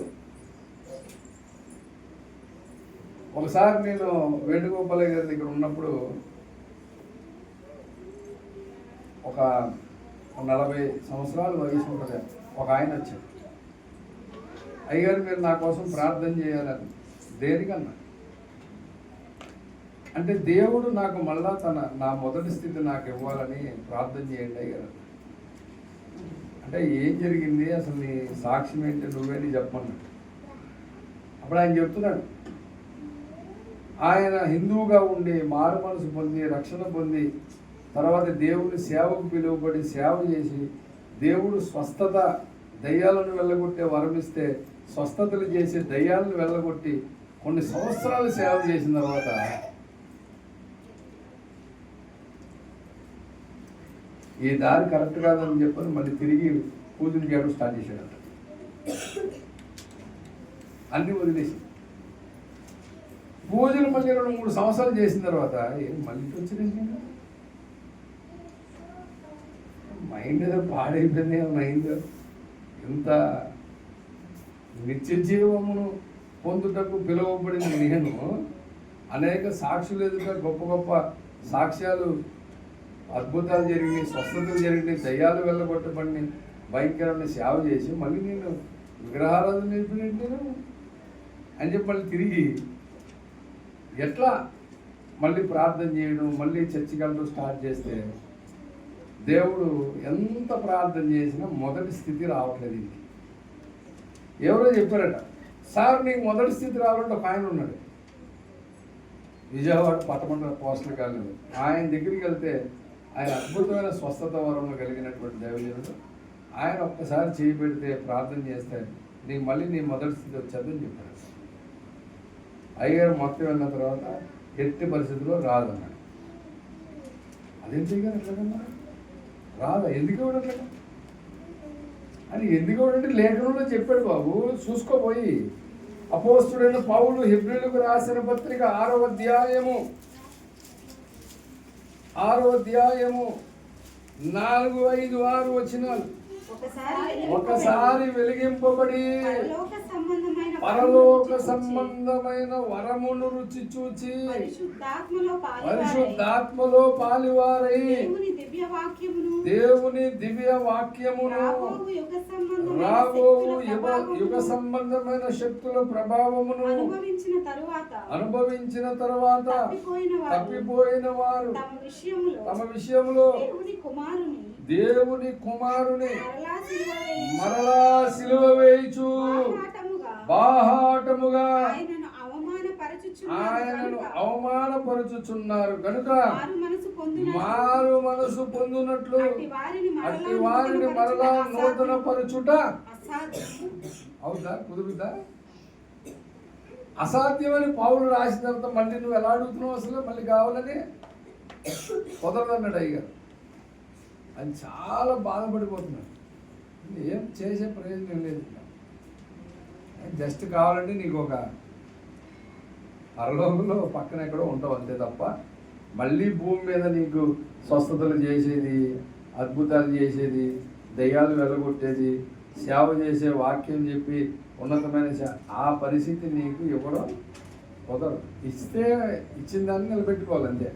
ఒకసారి నేను వేణుగోపాలయ్య గారి దగ్గర ఉన్నప్పుడు ఒక 40 సంవత్సరాల వయసు ఉంటుంది. ఒక ఆయన వచ్చాడు, అయ్యగారు మీరు నా కోసం ప్రార్థన చేయాలని. దేనికన్నా అంటే దేవుడు నాకు మళ్ళా నా మొదటి స్థితి నాకు ఇవ్వాలని ప్రార్థన చేయండి అయ్యారు. అంటే ఏం జరిగింది అసలు, నీ సాక్ష్యం ఏంటి, నువ్వేని చెప్పమన్నాడు. అప్పుడు ఆయన చెప్తున్నాడు, ఆయన హిందువుగా ఉండి మారు మనసు పొంది రక్షణ పొంది తర్వాత దేవుని సేవకు పిలువబడి సేవ చేసి దేవుడు స్వస్థత దయ్యాలను వెళ్ళగొట్టే వరమిస్తే స్వస్థతలు చేసి దయ్యాలను వెళ్ళగొట్టి కొన్ని సంవత్సరాలు సేవ చేసిన తర్వాత ఈ దారి కరెక్ట్ కాదని చెప్పని మళ్ళీ తిరిగి పూజలు చేయడం స్టార్ట్ చేశాడంట. అన్నీ వదిలేసి పూజలు మళ్ళీ 2-3 సంవత్సరాలు చేసిన తర్వాత ఏం మళ్ళీ వచ్చింది, మైండ్ ఏదో పాడైపోయింది. మైండ్ ఎంత నిత్య జీవమును పొందుటకు పిలువబడిన నేను అనేక సాక్షులు ఎదుట గొప్ప గొప్ప సాక్ష్యాలు, అద్భుతాలు జరిగినాయి, స్వస్థతలు జరిగినాయి, దయ్యాలు వెళ్ళగొట్టబడి భయంకరమైన సేవ చేసి మళ్ళీ నేను విగ్రహారాధన నేర్పినట్టు నేను అని చెప్పి మళ్ళీ తిరిగి ఎట్లా మళ్ళీ ప్రార్థన చేయడం, మళ్ళీ చర్చికి వెళ్ళడం స్టార్ట్ చేస్తే దేవుడు ఎంత ప్రార్థన చేసినా మొదటి స్థితి రావట్లేదు. ఇది ఎవరో చెప్పారట, సార్ నీకు మొదటి స్థితి రావాలంటే ఒక ఆయన ఉన్నాడు విజయవాడ పట్టమండల పోస్టల్ కాలనీ. ఆయన దగ్గరికి వెళ్తే ఆయన అద్భుతమైన స్వస్థత వరంలో కలిగినటువంటి దైవజనుడు. ఆయన ఒక్కసారి చేయి పెడితే ప్రార్థన చేస్తే నీకు మళ్ళీ నీ మొదటి స్థితి వచ్చేదని చెప్పారు. అయ్యారు మొత్తం వెళ్ళిన తర్వాత ఎట్టి పరిస్థితుల్లో రాదన్నాడు. అదేంటి గారు ఎట్లాగన్నా రాదా, ఎందుకు ఇవ్వడం అని, ఎందుకు ఇవ్వడంటే లేఖనంలో చెప్పాడు బాబు. చూసుకోపోయి అపోస్తుడైన పౌలు హెబ్రీయులకు రాసిన పత్రిక 6వ అధ్యాయము 4, 5, 6 వచనాలు. ఒకసారి వెలిగింపబడి పరలోక సంబంధమైన వరమును రుచి చూచి పరిశుద్ధాత్మలో పాలివారై దేవుని దివ్య వాక్యమును రాబోవు యుగ సంబంధమైన శక్తుల ప్రభావమును అనుభవించిన తరువాత తప్పిపోయిన వారు తమ విషయంలో దేవుని కుమారుని మరలా సిలువ వేయుచు బాహాటముగా ఆయనను అవమానపరచుచున్నారు కనుక మారు మనసు పొందునట్లు అట్టి వారిని మరలా నూతన పరచుట అవుతా కుదురుతా. అసాధ్యమని పౌలు రాసిన తర్వాత మళ్ళీ నువ్వు ఎలా అడుగుతున్నావు అసలు మళ్ళీ కావాలని కుదరదన్నాడు అయ్యగారు. అని చాలా బాధపడిపోతున్నాడు. ఏం చేసే ప్రయోజనం లేదు. జస్ట్ కావాలంటే నీకు ఒక పరలోకంలో పక్కన ఎక్కడో ఉంటావు అంతే తప్ప మళ్ళీ భూమి మీద నీకు స్వస్థతలు చేసేది, అద్భుతాలు చేసేది, దయ్యాలు వెళ్ళగొట్టేది, సేవ చేసే వాక్యం చెప్పి ఉన్నతమైన ఆ పరిస్థితి నీకు ఇవ్వడం కుదరదు. ఇస్తే ఇచ్చిన దాన్ని నిలబెట్టుకోవాలి అంతే.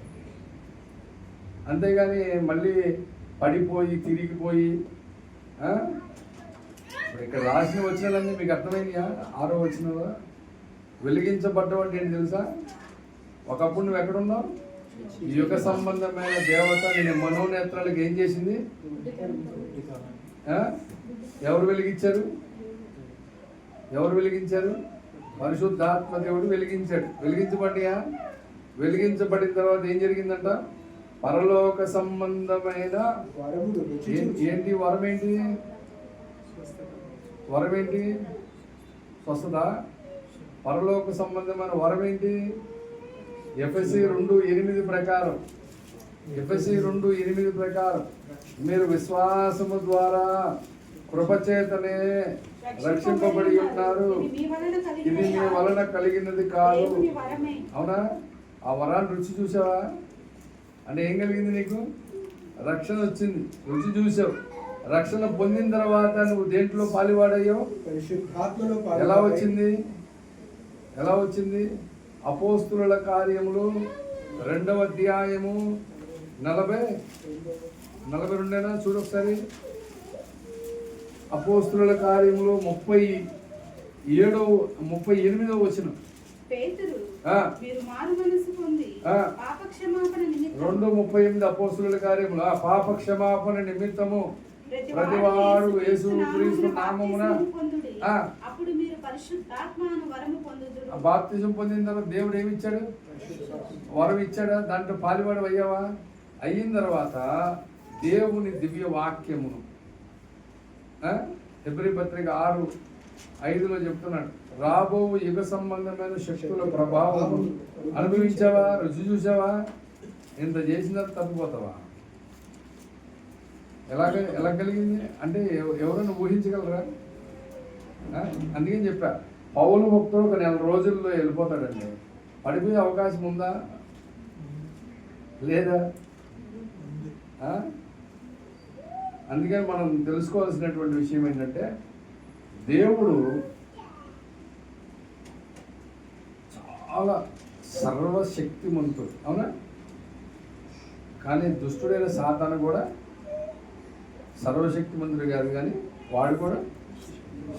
అంతేగాని మళ్ళీ పడిపోయి తిరిగిపోయి ఇప్పుడు ఇక్కడ రాసిన వచనాలన్నీ మీకు అర్థమైందిగా. 6వ వచనంలో వెలిగించబడ్డం అంటే ఏంటి తెలుసా? ఒకప్పుడు నువ్వు ఎక్కడున్నావు? ఈ యుగ సంబంధమైన దేవత నేను మనోనేత్రాలకు ఏం చేసింది? ఎవరు వెలిగించారు? పరిశుద్ధాత్మ దేవుడు వెలిగించాడు. వెలిగించబడిన తర్వాత ఏం జరిగిందంట? పరలోక సంబంధమైన ఏంటి వరం ఏంటి? స్వస్థత. పరలోక సంబంధమైన వరం ఏంటి? ఎఫెసీ 2:8 ప్రకారం మీరు విశ్వాసము ద్వారా కృపచేతనే రక్షింపబడి ఉన్నారు. ఇది మీ వలన కలిగినది కాదు. అవునా? ఆ వరాన్ని రుచి చూసావా? అంటే ఏం కలిగింది నీకు? రక్షణ వచ్చింది, రుచి చూసావు. రక్షణ పొందిన తర్వాత నువ్వు దేంట్లో పాలివాడయ్యావు? ఎలా వచ్చింది? అపోస్తుల కార్యములు 2వ అధ్యాయము 42 చూడు ఒకసారి. అపోస్తుల కార్యములు 38వ వచనం. 2:38 అపోస్తుల కార్యములు. పాప క్షమాపణ నిమిత్తము ప్రతివాడు యేసుక్రీస్తు నామమున బాప్తిజం పొందిన తర్వాత దేవుడు ఏమి ఇచ్చాడు? వరం ఇచ్చాడా? దాంట్లో పాలివాడు అయ్యావా? అయిన తర్వాత దేవుని దివ్య వాక్యమును హెబ్రీ పత్రిక 5లో చెప్తున్నాడు, రాబో యుగ సంబంధమైన శక్తుల ప్రభావం అనుభవించావా, రుచి చూసావా? ఇంత చేసిన తప్పిపోతావా? ఎలా కలిగింది అంటే ఎవరైనా ఊహించగలరా? అందుకని చెప్పా, పౌలు భక్తుడు ఒక 4 రోజుల్లో వెళ్ళిపోతాడండి. పడిపోయే అవకాశం ఉందా లేదా? అందుకని మనం తెలుసుకోవాల్సినటువంటి విషయం ఏంటంటే, దేవుడు చాలా సర్వశక్తిమంతుడు, అవునా? కానీ దుష్టుడైన సాతాను కూడా సర్వశక్తిమంతుడు కాదు, కానీ వాడు కూడా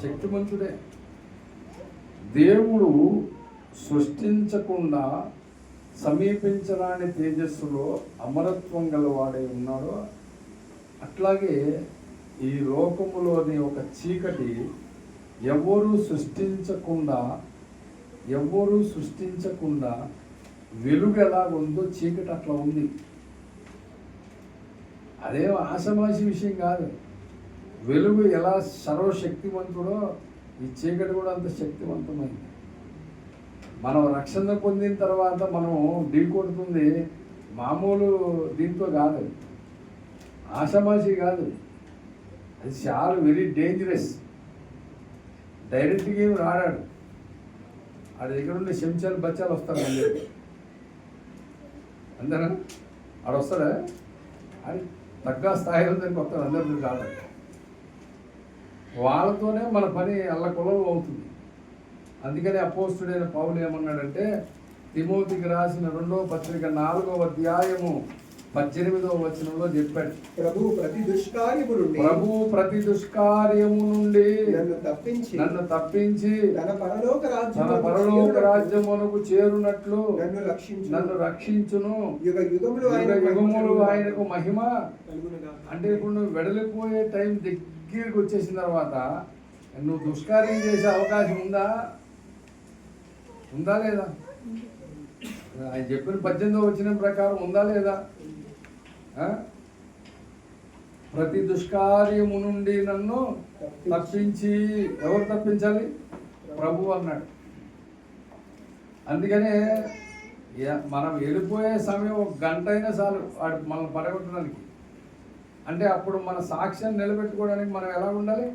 శక్తిమంతుడే. దేవుడు సృష్టించకుండా సమీపించరాని తేజస్సులో అమరత్వం గలవాడై ఉన్నాడో, అట్లాగే ఈ లోకములోని ఒక చీకటి ఎవరు సృష్టించకుండా వెలుగు ఎలా ఉందో చీకటి అట్లా ఉంది. అదేం ఆషమాషి విషయం కాదు. వెలుగు ఎలా సర్వశక్తివంతుడో ఈ చీకటి కూడా అంత శక్తివంతమైంది. మనం రక్షణ పొందిన తర్వాత మనం ఢీకొడుతుంది మామూలు దీంతో కాదు, ఆషమాషి కాదు. అది చాలా వెరీ డేంజరస్. డైరెక్ట్గా ఏమి రాడాడు, ఆడి దగ్గర ఉండే చెంచాలు బచ్చాలు వస్తారు అందరికి. అందరా ఆడ వస్తాడా? అది తగ్గ స్థాయిలో దానికి వస్తారు, అందరికీ కాదు. వాళ్ళతోనే మన పని అల్లకొలం అవుతుంది. అందుకని అపోస్తుడైన పౌలు ఏమన్నాడంటే, తిమోతికి రాసిన 2వ పత్రిక 4వ అధ్యాయము 18వ వచనంలో చెప్పాడు, ప్రభు ప్రతి దుష్కార్యము నుండి నన్ను తప్పించి తన పరలోక రాజ్యమునకు చేరునట్లు నన్ను రక్షించును. యుగములు ఆయనకు మహిమ. అంటే ఇప్పుడు నువ్వు వెడలిపోయే టైం దగ్గరికి వచ్చేసిన తర్వాత నువ్వు దుష్కార్యం చేసే అవకాశం ఉందా లేదా? ఆయన చెప్పిన 18వ వచనం ప్రకారం ఉందా లేదా? ప్రతి దుష్కార్యము నుండి నన్ను తప్పించి, ఎవరు తప్పించాలి? ప్రభు అన్నాడు. అందుకనే మనం వెళ్ళిపోయే సమయం 1 గంట అయినా చాలు వాడు మనల్ని పడగొట్టడానికి. అంటే అప్పుడు మన సాక్ష్యాన్ని నిలబెట్టుకోవడానికి మనం ఎలా ఉండాలి?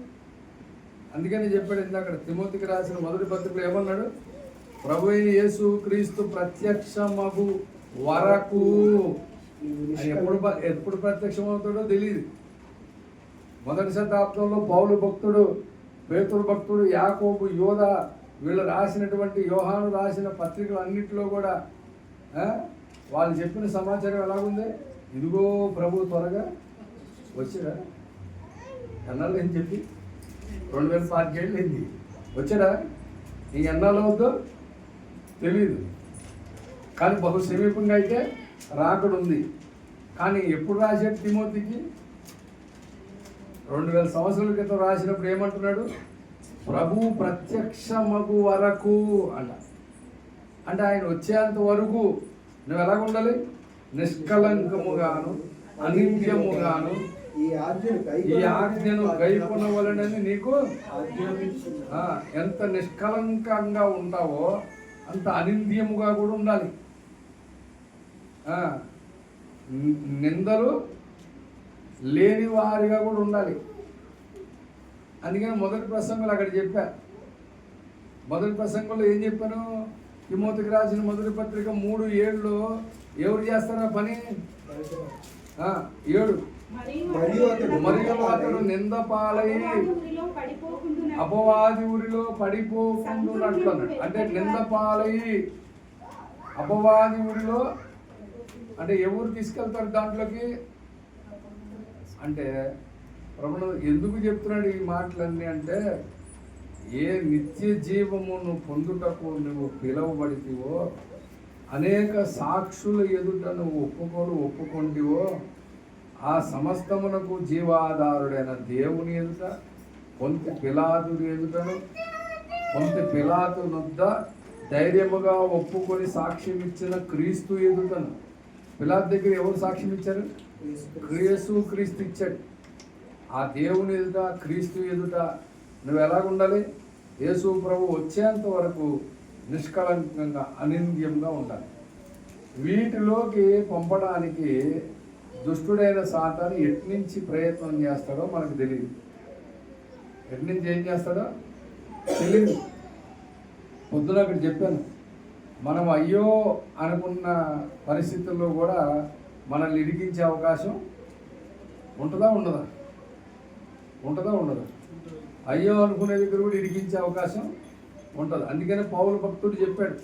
అందుకని చెప్పాడు ఇందాక తిమోతికి రాసిన 1వ పత్రికలో ఏమన్నాడు? ప్రభు అయిన యేసు క్రీస్తు ప్రత్యక్షమగు వరకు. ఎప్పుడు ప్రత్యక్షమవుతాడో తెలియదు. 1వ శతాబ్దంలో పౌలు భక్తుడు, పేతురు భక్తుడు, యాకోబు, యోధ వీళ్ళు రాసినటువంటి, యోహాను రాసిన పత్రికలు అన్నింటిలో కూడా వాళ్ళు చెప్పిన సమాచారం ఎలాగుంది? ఇదిగో ప్రభు త్వరగా వచ్చాడా? ఎన్నాళ్ళు అని చెప్పి 2000 ఏళ్ళు అయింది. వచ్చాడా? ఈ ఎన్నాళ్ళు అవుద్దో తెలీదు, కానీ బహు సమీపంగా అయితే రాకడు ఉంది. కానీ ఎప్పుడు రాశాడు తిమోతికి? 2000 సంవత్సరాల క్రితం రాసినప్పుడు ఏమంటున్నాడు? ప్రభు ప్రత్యక్షమగు వరకు అంట. అంటే ఆయన వచ్చేంత వరకు నువ్వు ఎలాగ ఉండాలి? నిష్కలంకముగాను అనిత్యముగాను ఈ ఆజ్ఞను గైకొనవలెనని నీకు ఎంత నిష్కలంకంగా ఉంటావో అంత అనింద్యముగా కూడా ఉండాలి. నిందలు లేని వారిగా కూడా ఉండాలి. అందుకని మొదటి ప్రసంగంలో అక్కడ చెప్పా. మొదటి ప్రసంగంలో ఏం చెప్పాను? తిమోతికి రాసిన 1వ పత్రిక 3:7లో ఎవరు చేస్తారా పని? 7 మరియు అతడు నిందపాలై అపవాది ఊరిలో పడిపోకుండునట్లు అన్నాడు. అంటే నిందపాలై అపవాది ఊరిలో అంటే ఎవరు తీసుకెళ్తారు దాంట్లోకి? అంటే ప్రభువు ఎందుకు చెప్తున్నాడు ఈ మాటలన్నీ అంటే, ఏ నిత్య జీవమును పొందుటకు నువ్వు పిలువబడితివో, అనేక సాక్షుల ఎదుట నువ్వు ఒప్పుకొంటివో, ఆ సమస్తమునకు జీవాధారుడైన దేవుని ఎదుట, పొంతి పిలాతుడి ఎదుటను, పొంతి పిలాతు నొద్ద ధైర్యముగా ఒప్పుకొని సాక్ష్యం ఇచ్చిన క్రీస్తు ఎదుటను. పిలాతు దగ్గర ఎవరు సాక్ష్యం ఇచ్చారు? క్రీస్తు ఇచ్చాడు. ఆ దేవుని ఎదుట, క్రీస్తు ఎదుట నువ్వు ఎలాగుండాలి? యేసు ప్రభు వచ్చేంత వరకు నిష్కళంకంగా అనింద్యంగా ఉండాలి. వీటిలోకి పంపడానికి దుష్టుడైన సాతాను ఎట్నుంచి ప్రయత్నం చేస్తాడో మనకు తెలియదు. ఎట్నుంచి ఏం చేస్తాడో తెలియదు. పొద్దున అక్కడ చెప్పాను, మనం అయ్యో అనుకున్న పరిస్థితుల్లో కూడా మనల్ని ఇరికించే అవకాశం ఉంటుందా ఉండదా? ఉంటుందా ఉండదా? అయ్యో అనుకునే దగ్గర కూడా ఇరికించే అవకాశం ఉంటుంది. అందుకనే పౌలు భక్తుడు చెప్పాడు,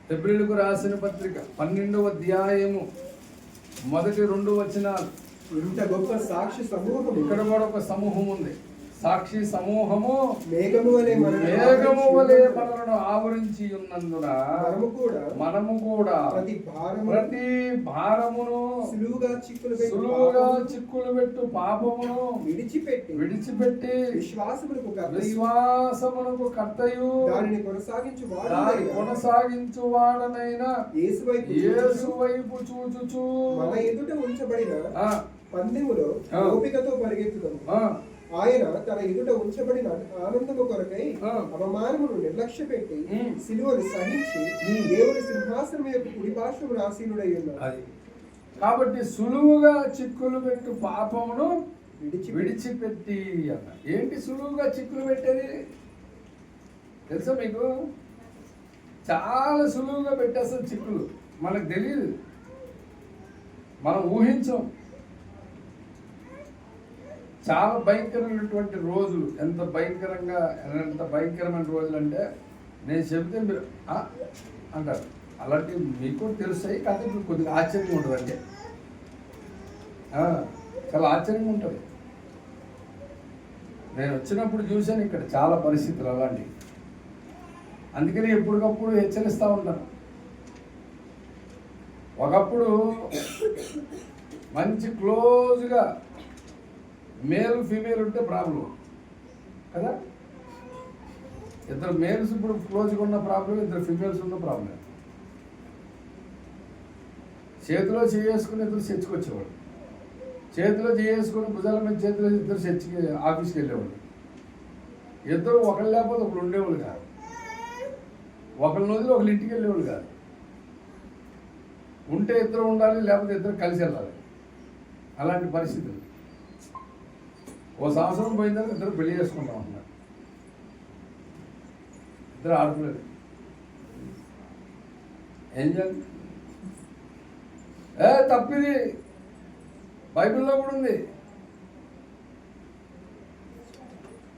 ఫిబ్రిలకు రాసిన పత్రిక 12వ అధ్యాయము 1-2 వచనాలు. ఇంత గొప్ప సాక్షి సమూహం, ఇక్కడ కూడా ఒక సమూహం ఉంది. సాక్షి సమూహము మేఘము వలె మనలను ఆవరించి ఉన్నందున మనము కూడా ప్రతి భారమును సులువుగా చిక్కులు పెట్టు పాపమును విడిచిపెట్టి విశ్వాసమునకు కర్తయు దానిని కొనసాగించు వాడనైనా యేసు వైపు చూచుచు మన ఎదుట ఉంచబడిన పందెములో ఓపికతో పరిగెత్తుదాము. ఆయన తన ఎదుట ఉంచబడిన ఆనందము కొరకై అవమానమును నిర్లక్ష్య పెట్టి సిలువను సహించి దేవుని సింహాసనం యొక్క కుడి పార్శ్వమున ఆసీనుడై ఉన్నాడు. కాబట్టి సులువుగా చిక్కులు పెట్టు పాపమును విడిచిపెట్టి అన్న. ఏంటి సులువుగా చిక్కులు పెట్టేది తెలుసా మీకు? చాలా సులువుగా పెట్టేస్తారు చిక్కులు. మనకు తెలియదు, మనం ఊహించం. చాలా భయంకరమైనటువంటి రోజులు, ఎంత భయంకరమైన రోజులు అంటే నేను చెబితే మీరు అంటారు. అలాంటివి మీకు తెలుస్తాయి, కానీ ఇప్పుడు కొద్దిగా ఆశ్చర్యంగా ఉంటుంది. అంటే చాలా ఆశ్చర్యంగా ఉంటుంది. నేను వచ్చినప్పుడు చూశాను ఇక్కడ చాలా పరిస్థితులు అలాంటివి. అందుకని ఎప్పటికప్పుడు హెచ్చరిస్తూ ఉంటాను. ఒకప్పుడు మంచి క్లోజ్గా మేల్ ఫీమేల్ ఉంటే ప్రాబ్లం కదా. ఇద్దరు మేల్స్ ఇప్పుడు క్లోజ్గా ఉన్న ప్రాబ్లం, ఇద్దరు ఫీమేల్స్ ఉన్న ప్రాబ్లం. చేతిలో చేసుకుని ఇద్దరు చర్చకొచ్చేవాడు, చేతిలో చేసుకుని భుజాల మీద చేతిలో ఇద్దరు చర్చికి ఆఫీస్కి వెళ్ళేవాళ్ళు. ఇద్దరు ఒకళ్ళు లేకపోతే ఒకళ్ళు ఉండేవాళ్ళు కాదు, ఒకళ్ళ వదిలి ఒకళ్ళు ఇంటికి వెళ్ళేవాళ్ళు కాదు. ఉంటే ఇద్దరు ఉండాలి, లేకపోతే ఇద్దరు కలిసి వెళ్ళాలి. అలాంటి పరిస్థితులు. ఓ సంవత్సరం పోయిన తర్వాత ఇద్దరు పెళ్లి చేసుకుంటాం అన్నారు. ఇద్దరు ఆడపిల్లలు. ఏం చేయాలి? తప్పిది బైబిల్లో కూడా ఉంది.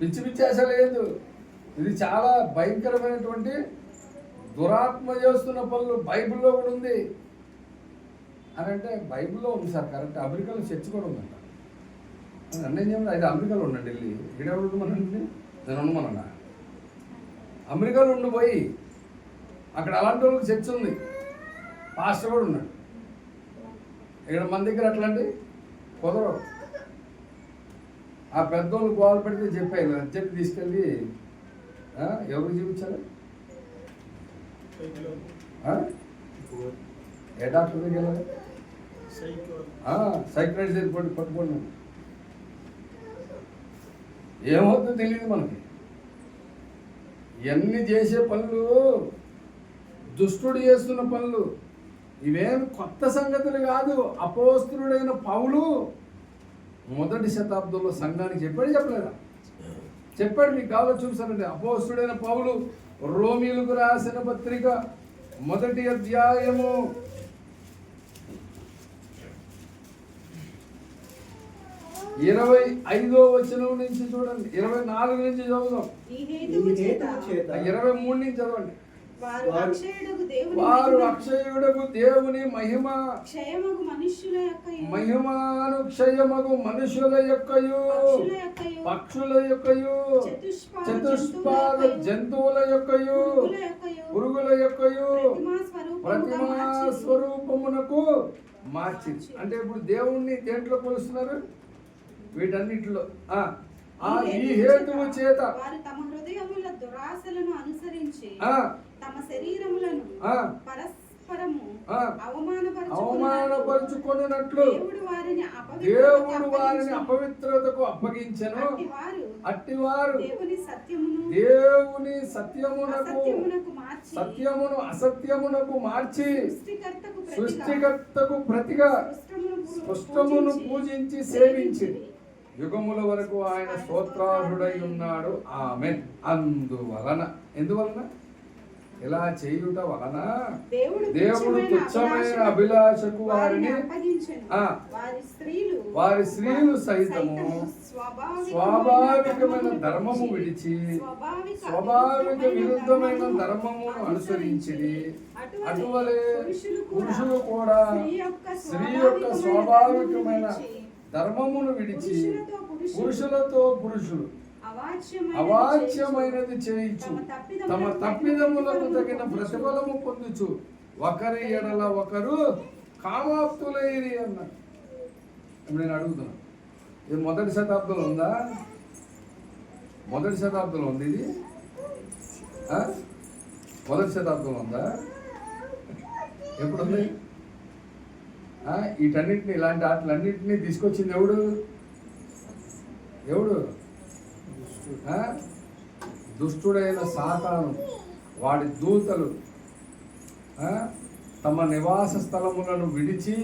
పిచ్చి పిచ్చి అసలు లేదు. ఇది చాలా భయంకరమైనటువంటి దురాత్మ చేస్తున్న పనులు బైబిల్లో కూడా ఉంది అని అంటే, బైబిల్లో ఉంది సార్ కరెక్ట్. అమెరికాలో చర్చ్ కూడా ఉందంట. అన్నీ అయితే అమెరికాలో ఉండండి, వెళ్ళి ఈడెవడు మనండి నేను ఉండమన్నా. అమెరికాలో ఉండిపోయి అక్కడ అలాంటి వాళ్ళకి చర్చ్ ఉంది, పాస్టర్ కూడా ఉన్నాడు. ఇక్కడ మన దగ్గర అట్లాంటి కుదరవు. ఆ పెద్దోళ్ళు గోలు పెడితే చెప్పాయి, చెప్పి తీసుకెళ్ళి ఎవరికి చూపించాలి? ఏ డాక్టర్ దగ్గర వెళ్ళాలి? సైక్రాటిస్ట్ దగ్గర పట్టుకోండి. ఏమవుతుందో తెలియదు మనకి. ఇవన్నీ చేసే పనులు దుష్టుడు చేస్తున్న పనులు. ఇవేం కొత్త సంగతులు కాదు. అపోస్తలుడైన పౌలు 1వ శతాబ్దంలో సంఘానికి చెప్పలేదా? చెప్పాడు. మీకు కావాలో చూసానండి. అపోస్తలుడైన పౌలు రోమీయులకు రాసిన పత్రిక 1వ అధ్యాయము 25వ వచనం నుంచి చూడండి, 24 నుంచి చదువుదాం, 23 నుంచి చదవండి. వారు అక్షయుడకు దేవుని మహిమాను క్షయమగు మనుషుల యొక్కయు పక్షుల యొక్కయు చతుష్పాద జంతువుల యొక్కయు పురుగుల యొక్కయు ప్రతిమా స్వరూపమునకు మార్చి. అంటే ఇప్పుడు దేవుణ్ణి దేంట్లో కొలుస్తున్నారు? వీటన్నిటిలో. ఈ హేతువు చేత వారు తమ హృదయముల దురాశలను అనుసరించి తమ శరీరములను పరస్పరము అవమానపరుచుకొనున్నట్లు దేవుడు వారిని అపవిత్రతకు అప్పగించెను. అట్టివారు దేవుని సత్యమును అసత్యమునకు మార్చి సృష్టికర్తకు ప్రతిగా స్పష్టమును పూజించి సేవించి యుగముల వరకు ఆయన స్తోత్రార్హుడై ఉన్నాడు. ఆమేన్. అందువలన ఎందువలన ఇలా చేయుట వలన దేవుడు తుచ్చమైన అభిలాషకు వారి స్త్రీలు సైతము స్వాభావికమైన ధర్మము విడిచి స్వాభావిక విరుద్ధమైన ధర్మమును అనుసరించి అటువలే పురుషులు కూడా స్త్రీ యొక్క స్వాభావికమైన ధర్మమును విడిచి పురుషులతో పురుషులు అవాచ్యమైనది చేయించు తమ తప్పిదములకు తగిన ప్రతిఫలము పొందుచు ఒకరి ఎడల ఒకరు కామాప్తులైరి అన్నాడు. నేను అడుగుతున్నా, ఇది మొదటి శతాబ్దంలో ఉందా? మొదటి శతాబ్దంలో ఉంది ఇది? మొదటి శతాబ్దంలో ఉందా? ఎప్పుడుంది? వీటన్నిటిని ఇలాంటి ఆటలన్నింటినీ తీసుకొచ్చింది ఎవడు? దుష్టుడైన సాతాను, వాడి దూతలు తమ నివాస స్థలములను విడిచి,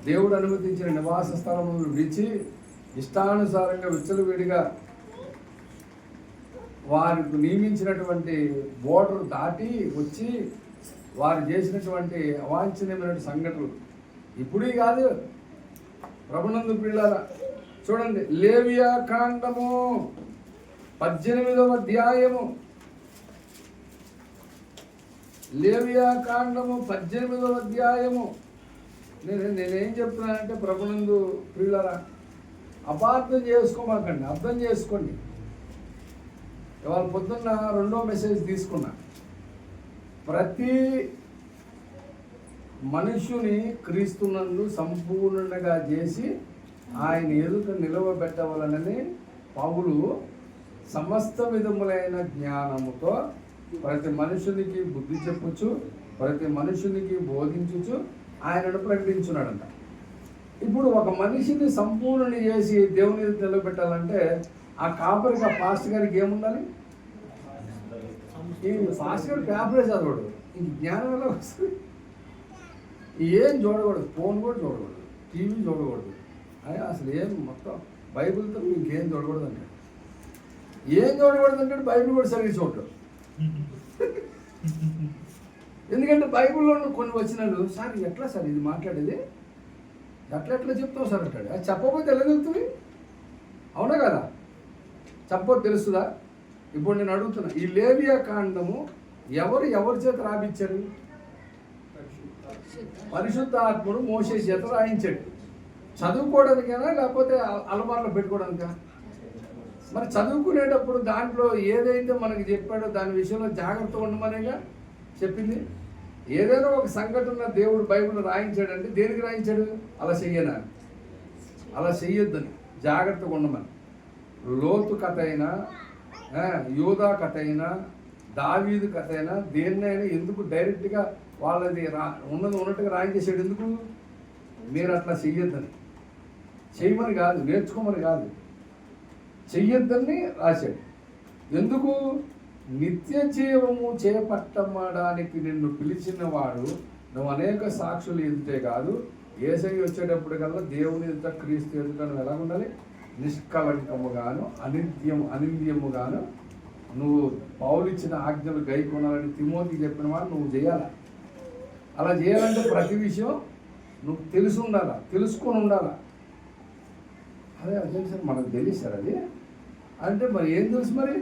దేవుడు అనుమతించిన నివాస స్థలములను విడిచి ఇష్టానుసారంగా విచ్చలవిడిగా వారికి నియమించినటువంటి బోర్డర్ దాటి వచ్చి వారు చేసినటువంటి అవాంఛనీయమైన సంఘటనలు ఇప్పుడే కాదు, ప్రభునందు ప్రియులారా. చూడండి, లేవియా కాండము 18వ అధ్యాయము, లేవియా కాండము 18వ అధ్యాయము. నేనేం చెప్తున్నానంటే, ప్రభునందు ప్రియులారా, అపార్థం చేసుకోమాకండి, అర్థం చేసుకోండి. ఇవాళ పొద్దున్న 2వ మెసేజ్ తీసుకున్నా. ప్రతి మనుషుని క్రీస్తునందు సంపూర్ణంగా చేసి ఆయన ఎదుట నిలవబెట్టవలనని పౌలు సమస్త విధములైన జ్ఞానముతో ప్రతి మనుషునికి బుద్ధి చెప్పుచు, ప్రతి మనుషునికి బోధించుచు ఆయనను ప్రకటించున్నాడంట. ఇప్పుడు ఒక మనిషిని సంపూర్ణ చేసి దేవుని ఎదుట నిలబెట్టాలంటే ఆ కాపరికి, ఆ పాస్టర్ గారికి ఏముండాలి? ఈ పాస్టర్ గారు పేపరే చదవడు, ఇంక జ్ఞానం ఎలా వస్తుంది? ఏం చూడకూడదు, ఫోన్ కూడా చూడకూడదు, టీవీ చూడకూడదు, అసలు ఏం మొత్తం బైబిల్తో ఇంకేం చూడకూడదు అంటే, ఏం చూడకూడదు అంటే బైబిల్ కూడా సరిగ్గా చూడటం. ఎందుకంటే బైబిల్లో కొన్ని వచనాలు, సార్ ఎట్లా సార్ ఇది మాట్లాడేది, ఎట్లా చెప్తావు సార్ అంటాడు. అది చెప్పకపోతే ఎలా తెలుస్తుంది? అవునా కదా? చెప్పకపోతే తెలుస్తుందా? ఇప్పుడు నేను అడుగుతున్నా, ఈ లేవియా కాండము ఎవరి చేత రాయించారు? పరిశుద్ధాత్ముడు మోషే చేత రాయించాడు. చదువుకోవడానికైనా లేకపోతే అలమార్లో పెట్టుకోవడానికా? మరి చదువుకునేటప్పుడు దాంట్లో ఏదైతే మనకి చెప్పాడో దాని విషయంలో జాగ్రత్త ఉండమనేగా చెప్పింది. ఏదైనా ఒక సంఘటన దేవుడు బైబిల్ రాయించాడంటే దేనికి రాయించాడు? అలా చెయ్యనా, అలా చెయ్యొద్దని, జాగ్రత్తగా ఉండమని. లోతు కథ అయినా, యోధా కథ అయినా, దావీదు కథ అయినా, దేన్నైనా ఎందుకు డైరెక్ట్గా వాళ్ళది ఉన్నది ఉన్నట్టుగా రాయించేసాడు? ఎందుకు? మీరు అట్లా చెయ్యొద్దని, చేయమని కాదు, నేర్చుకోమని కాదు, చెయ్యొద్దని రాశాడు. ఎందుకు? నిత్య జీవము చేపట్టమడానికి నిన్ను పిలిచిన వాడు నువ్వు అనేక సాక్షులు ఎదుటే కాదు, యేసయ్య వచ్చేటప్పటికల్లా దేవుని ఎదుట, క్రీస్తు ఎదుట నువ్వు ఎలా ఉండాలి? నిష్కలంకముగాను అనింద్యముగాను నువ్వు పౌలిచ్చిన ఆజ్ఞలు గైకొనాలని తిమోతికి చెప్పిన వాడు నువ్వు చేయాలి. అలా చేయాలంటే ప్రతి విషయం నువ్వు తెలుసుకొని ఉండాలా. అదే సార్ మనకు తెలియదు సార్ అది అంటే. మరి ఏం తెలుసు? మరి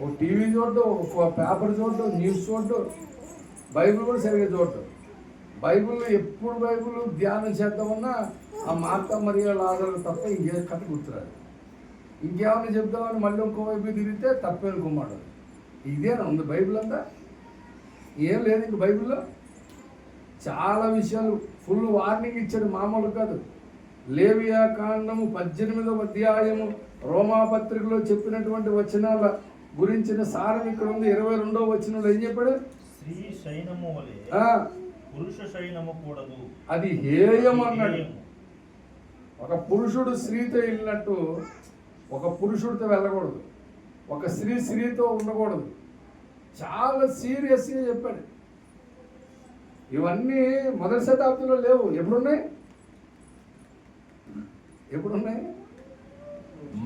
ఓ టీవీ చూడటం, ఒక పేపర్ చూడటం, న్యూస్ చూడటం, బైబిల్ కూడా సరిగ్గా చూడటం. బైబిల్ ఎప్పుడు బైబిల్ ధ్యానం చేద్దామన్నా ఆ మార్తా మరియా లాజరు తప్ప ఇంకే కథ గుర్తురాదు. ఇంకేమన్నా చెప్దామని మళ్ళీ ఇంకోవైపు తిరిగితే తప్పేనుకోమాడు. ఇదేనా ఉంది బైబిల్ అంతా? ఏం లేదు ఇంక బైబిల్లో. చాలా విషయాలు ఫుల్ వార్నింగ్ ఇచ్చాడు, మామూలు కాదు. లేవియా కాండము 18వ అధ్యాయము రోమాపత్రికలో చెప్పినటువంటి వచనాల గురించిన సారం ఇక్కడ ఉంది. 22వ వచనంలో ఏం చెప్పాడు? స్త్రీ శయనము వలె పురుష శయనము కూడదు. అది హేయం అన్నాడు. ఒక పురుషుడు స్త్రీతో వెళ్ళినట్టు ఒక పురుషుడితో వెళ్ళకూడదు, ఒక స్త్రీతో ఉండకూడదు. చాలా సీరియస్గా చెప్పాడు. ఇవన్నీ మొదటి శతాబ్దంలో లేవు. ఎప్పుడున్నాయి?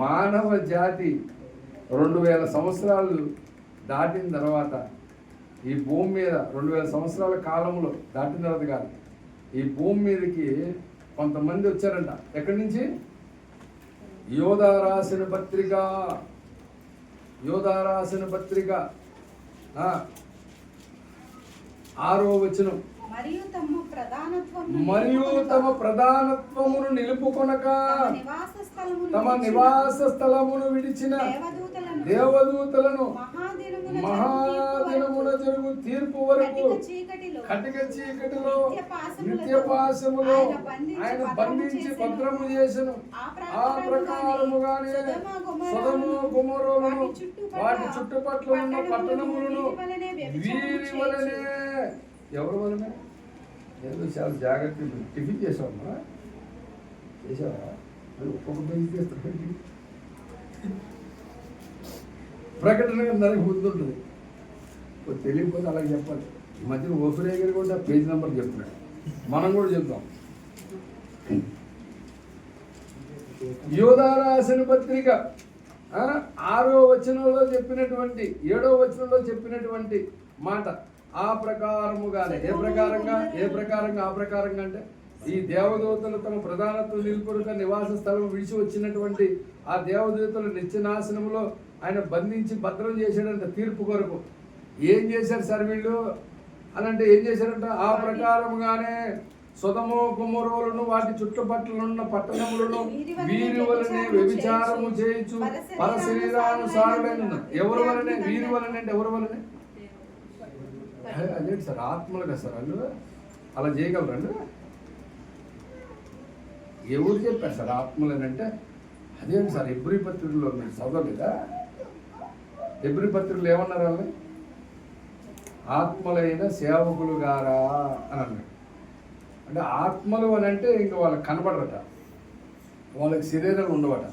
మానవ జాతి 2000 సంవత్సరాలు దాటిన తర్వాత ఈ భూమి మీద 2000 సంవత్సరాల కాలంలో దాటిన తర్వాత కాదు, ఈ భూమి మీదకి కొంతమంది వచ్చారంట. ఎక్కడి నుంచి? యోధా రాసిన పత్రిక 6వ వచనం. మరియు తమ ప్రధానత్వమును నిలుపుకొనక తమ నివాస స్థలమును విడిచిన దేవదూతలను మహాదినమున జరుగు తీర్పు వరకు కటిక చీకటిలో నిత్యపాశములో ఆయన బంధించి భద్రము చేసెను. ఆ ప్రకారముగానే సొదొమ గొమొరలను వాటి చుట్టుపట్ల ఉన్న పట్టణములను వీరి వలనే. ఎవరి వలనే? ఏదో చాలా జాగ్రత్త. టిఫిన్ చేసావమ్మా? చేసావా? ఒక్కొక్క పేజీ చేస్తాడు. ప్రకటన దానికి గుర్తుంటుంది. తెలియకపోతే అలాగే చెప్పాలి. ఈ మధ్యన ఓఫిరే గారు కూడా పేజ్ నెంబర్ చెప్తున్నాడు, మనం కూడా చెప్తాం. యోధా రాసిన పత్రిక 6వ వచనంలో చెప్పినటువంటి 7వ వచనంలో చెప్పినటువంటి మాట ఆ ప్రకారముగానే. ఏ ప్రకారంగా ఆ ప్రకారంగా అంటే ఈ దేవదూతలు తమ ప్రధానత్వం నిలుపురుక నివాస స్థలం విడిచి వచ్చినటువంటి ఆ దేవదూతలు నిత్యనాశనంలో ఆయన బంధించి భద్రం చేశాడంట తీర్పు కొరకు. ఏం చేశారు సార్ వీళ్ళు అని అంటే ఏం చేశారంట? ఆ ప్రకారముగానే సొదొమ గొమొరలను వాటి చుట్టుపట్లనున్న పట్టణములను వీరి వలనే వ్యభిచారము చేయించు పరశరీరానుసారులైన. ఎవరి వలనే? వీరి వలనే అంటే ఎవరి వలనే? అదేంటి సార్, ఆత్మలు కదా సార్ వాళ్ళు అలా చేయగలరండి? ఎవరు చెప్పారు సార్ ఆత్మలేనంటే? అదేంటి సార్, ఎబ్రీ పత్రికలో మీరు చదవలేదా? ఎబ్రీ పత్రికలు ఏమన్నారు వాళ్ళని? ఆత్మలైన సేవకులు గారా అని అన్నాడు. అంటే ఆత్మలు అని అంటే ఇంక వాళ్ళకి కనబడరట, వాళ్ళకి శరీరాలు ఉండవట.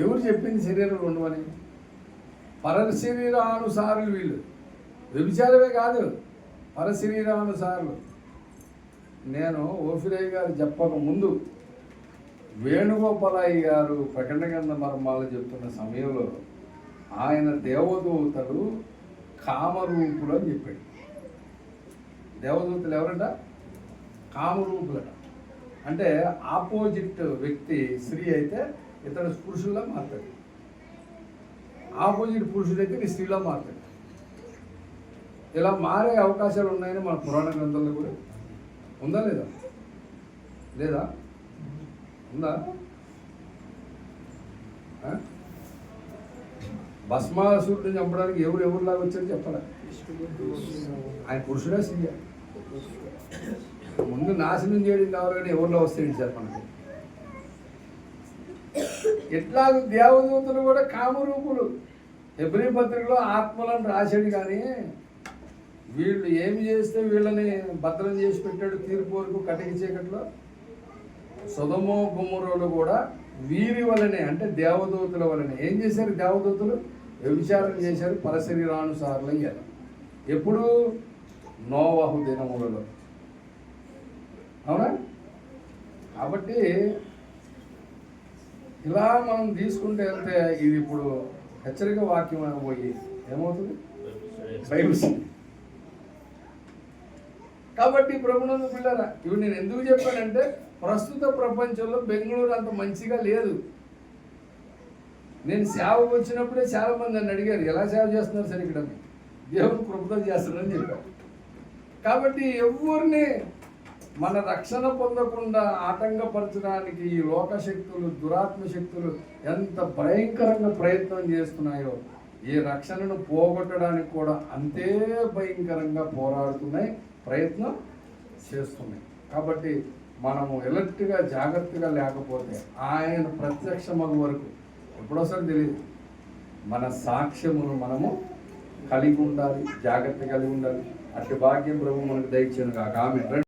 ఎవరు చెప్పింది శరీరాలు ఉండవని? పరశరీరానుసారులు వీళ్ళు. వ్యభిచారమే కాదు, పరశరీరానుసారులు. నేను ఓఫిరయ్య గారు చెప్పక ముందు వేణుగోపాలయ్య గారు ప్రకటన గ్రంథ మర్మాలు చెప్తున్న సమయంలో ఆయన దేవదూతలు కామరూపులు అని చెప్పాడు. దేవదూతలు ఎవరంట? కామరూపులట. అంటే ఆపోజిట్ వ్యక్తి స్త్రీ అయితే ఇతడు పురుషుల్లో మారుతాడు, ఆపోజిట్ పురుషుడైతే నీ స్త్రీలో మారుతాడు. ఇలా మారే అవకాశాలు ఉన్నాయని మన పురాణ గ్రంథంలో కూడా ఉందా లేదా? ఉందా? భస్మాసురుడిని చంపడానికి ఎవరులాగా వచ్చారు చెప్పాలా? ఆయన పురుషుడే స్త్రీయా? ముందు నాశనం చేయడం కావాలి కానీ ఎవరిలో వస్తాయండి సార్ మనకి? ఎట్లా దేవదూతలు కూడా కామరూపులు. ఎబ్రీ పత్రికలో ఆత్మలను రాశాడు కానీ వీళ్ళు ఏమి చేస్తే వీళ్ళని భద్రం చేసి పెట్టాడు తీర్పు వరకు కటిక చీకట్లో. సొదొమ గొమొరలు కూడా వీరి వలనే అంటే దేవదూతల వలనే. ఏం చేశారు దేవదూతలు? వ్యభిచారం చేశారు, పరశరీరానుసారులు అయ్యారు. ఎప్పుడు? నోవహు దినములలో. అవునా? కాబట్టి ఇలా మనం తీసుకుంటే వెళ్తే ఇది ఇప్పుడు హెచ్చరిక వాక్యం పోయి ఏమవుతుంది? బైబిల్. కాబట్టి ప్రభునందు పిల్లరా, ఇవి నేను ఎందుకు చెప్పానంటే ప్రస్తుత ప్రపంచంలో బెంగళూరు అంత మంచిగా లేదు. నేను సేవకు వచ్చినప్పుడే చాలా మంది నన్ను అడిగారు, ఎలా సేవ చేస్తున్నారు సార్ ఇక్కడ? దేవుని కృపతో చేస్తున్నారని చెప్పారు. కాబట్టి ఎవరిని మన రక్షణ పొందకుండా ఆటంకపరచడానికి ఈ లోకశక్తులు, దురాత్మ శక్తులు ఎంత భయంకరంగా ప్రయత్నం చేస్తున్నాయో ఈ రక్షణను పోగొట్టడానికి కూడా అంతే భయంకరంగా పోరాడుతున్నాయి, ప్రయత్నం చేస్తున్నాయి. కాబట్టి మనము ఎలర్ట్గా జాగ్రత్తగా లేకపోతే ఆయన ప్రత్యక్షమగు వరకు ఎప్పుడోసారి తెలియదు. మన సాక్ష్యమును మనము కలిగి ఉండాలి, జాగ్రత్త కలిగి ఉండాలి. అట్టి భాగ్యం ప్రభు మనకు దయచేయను కాక ఆమె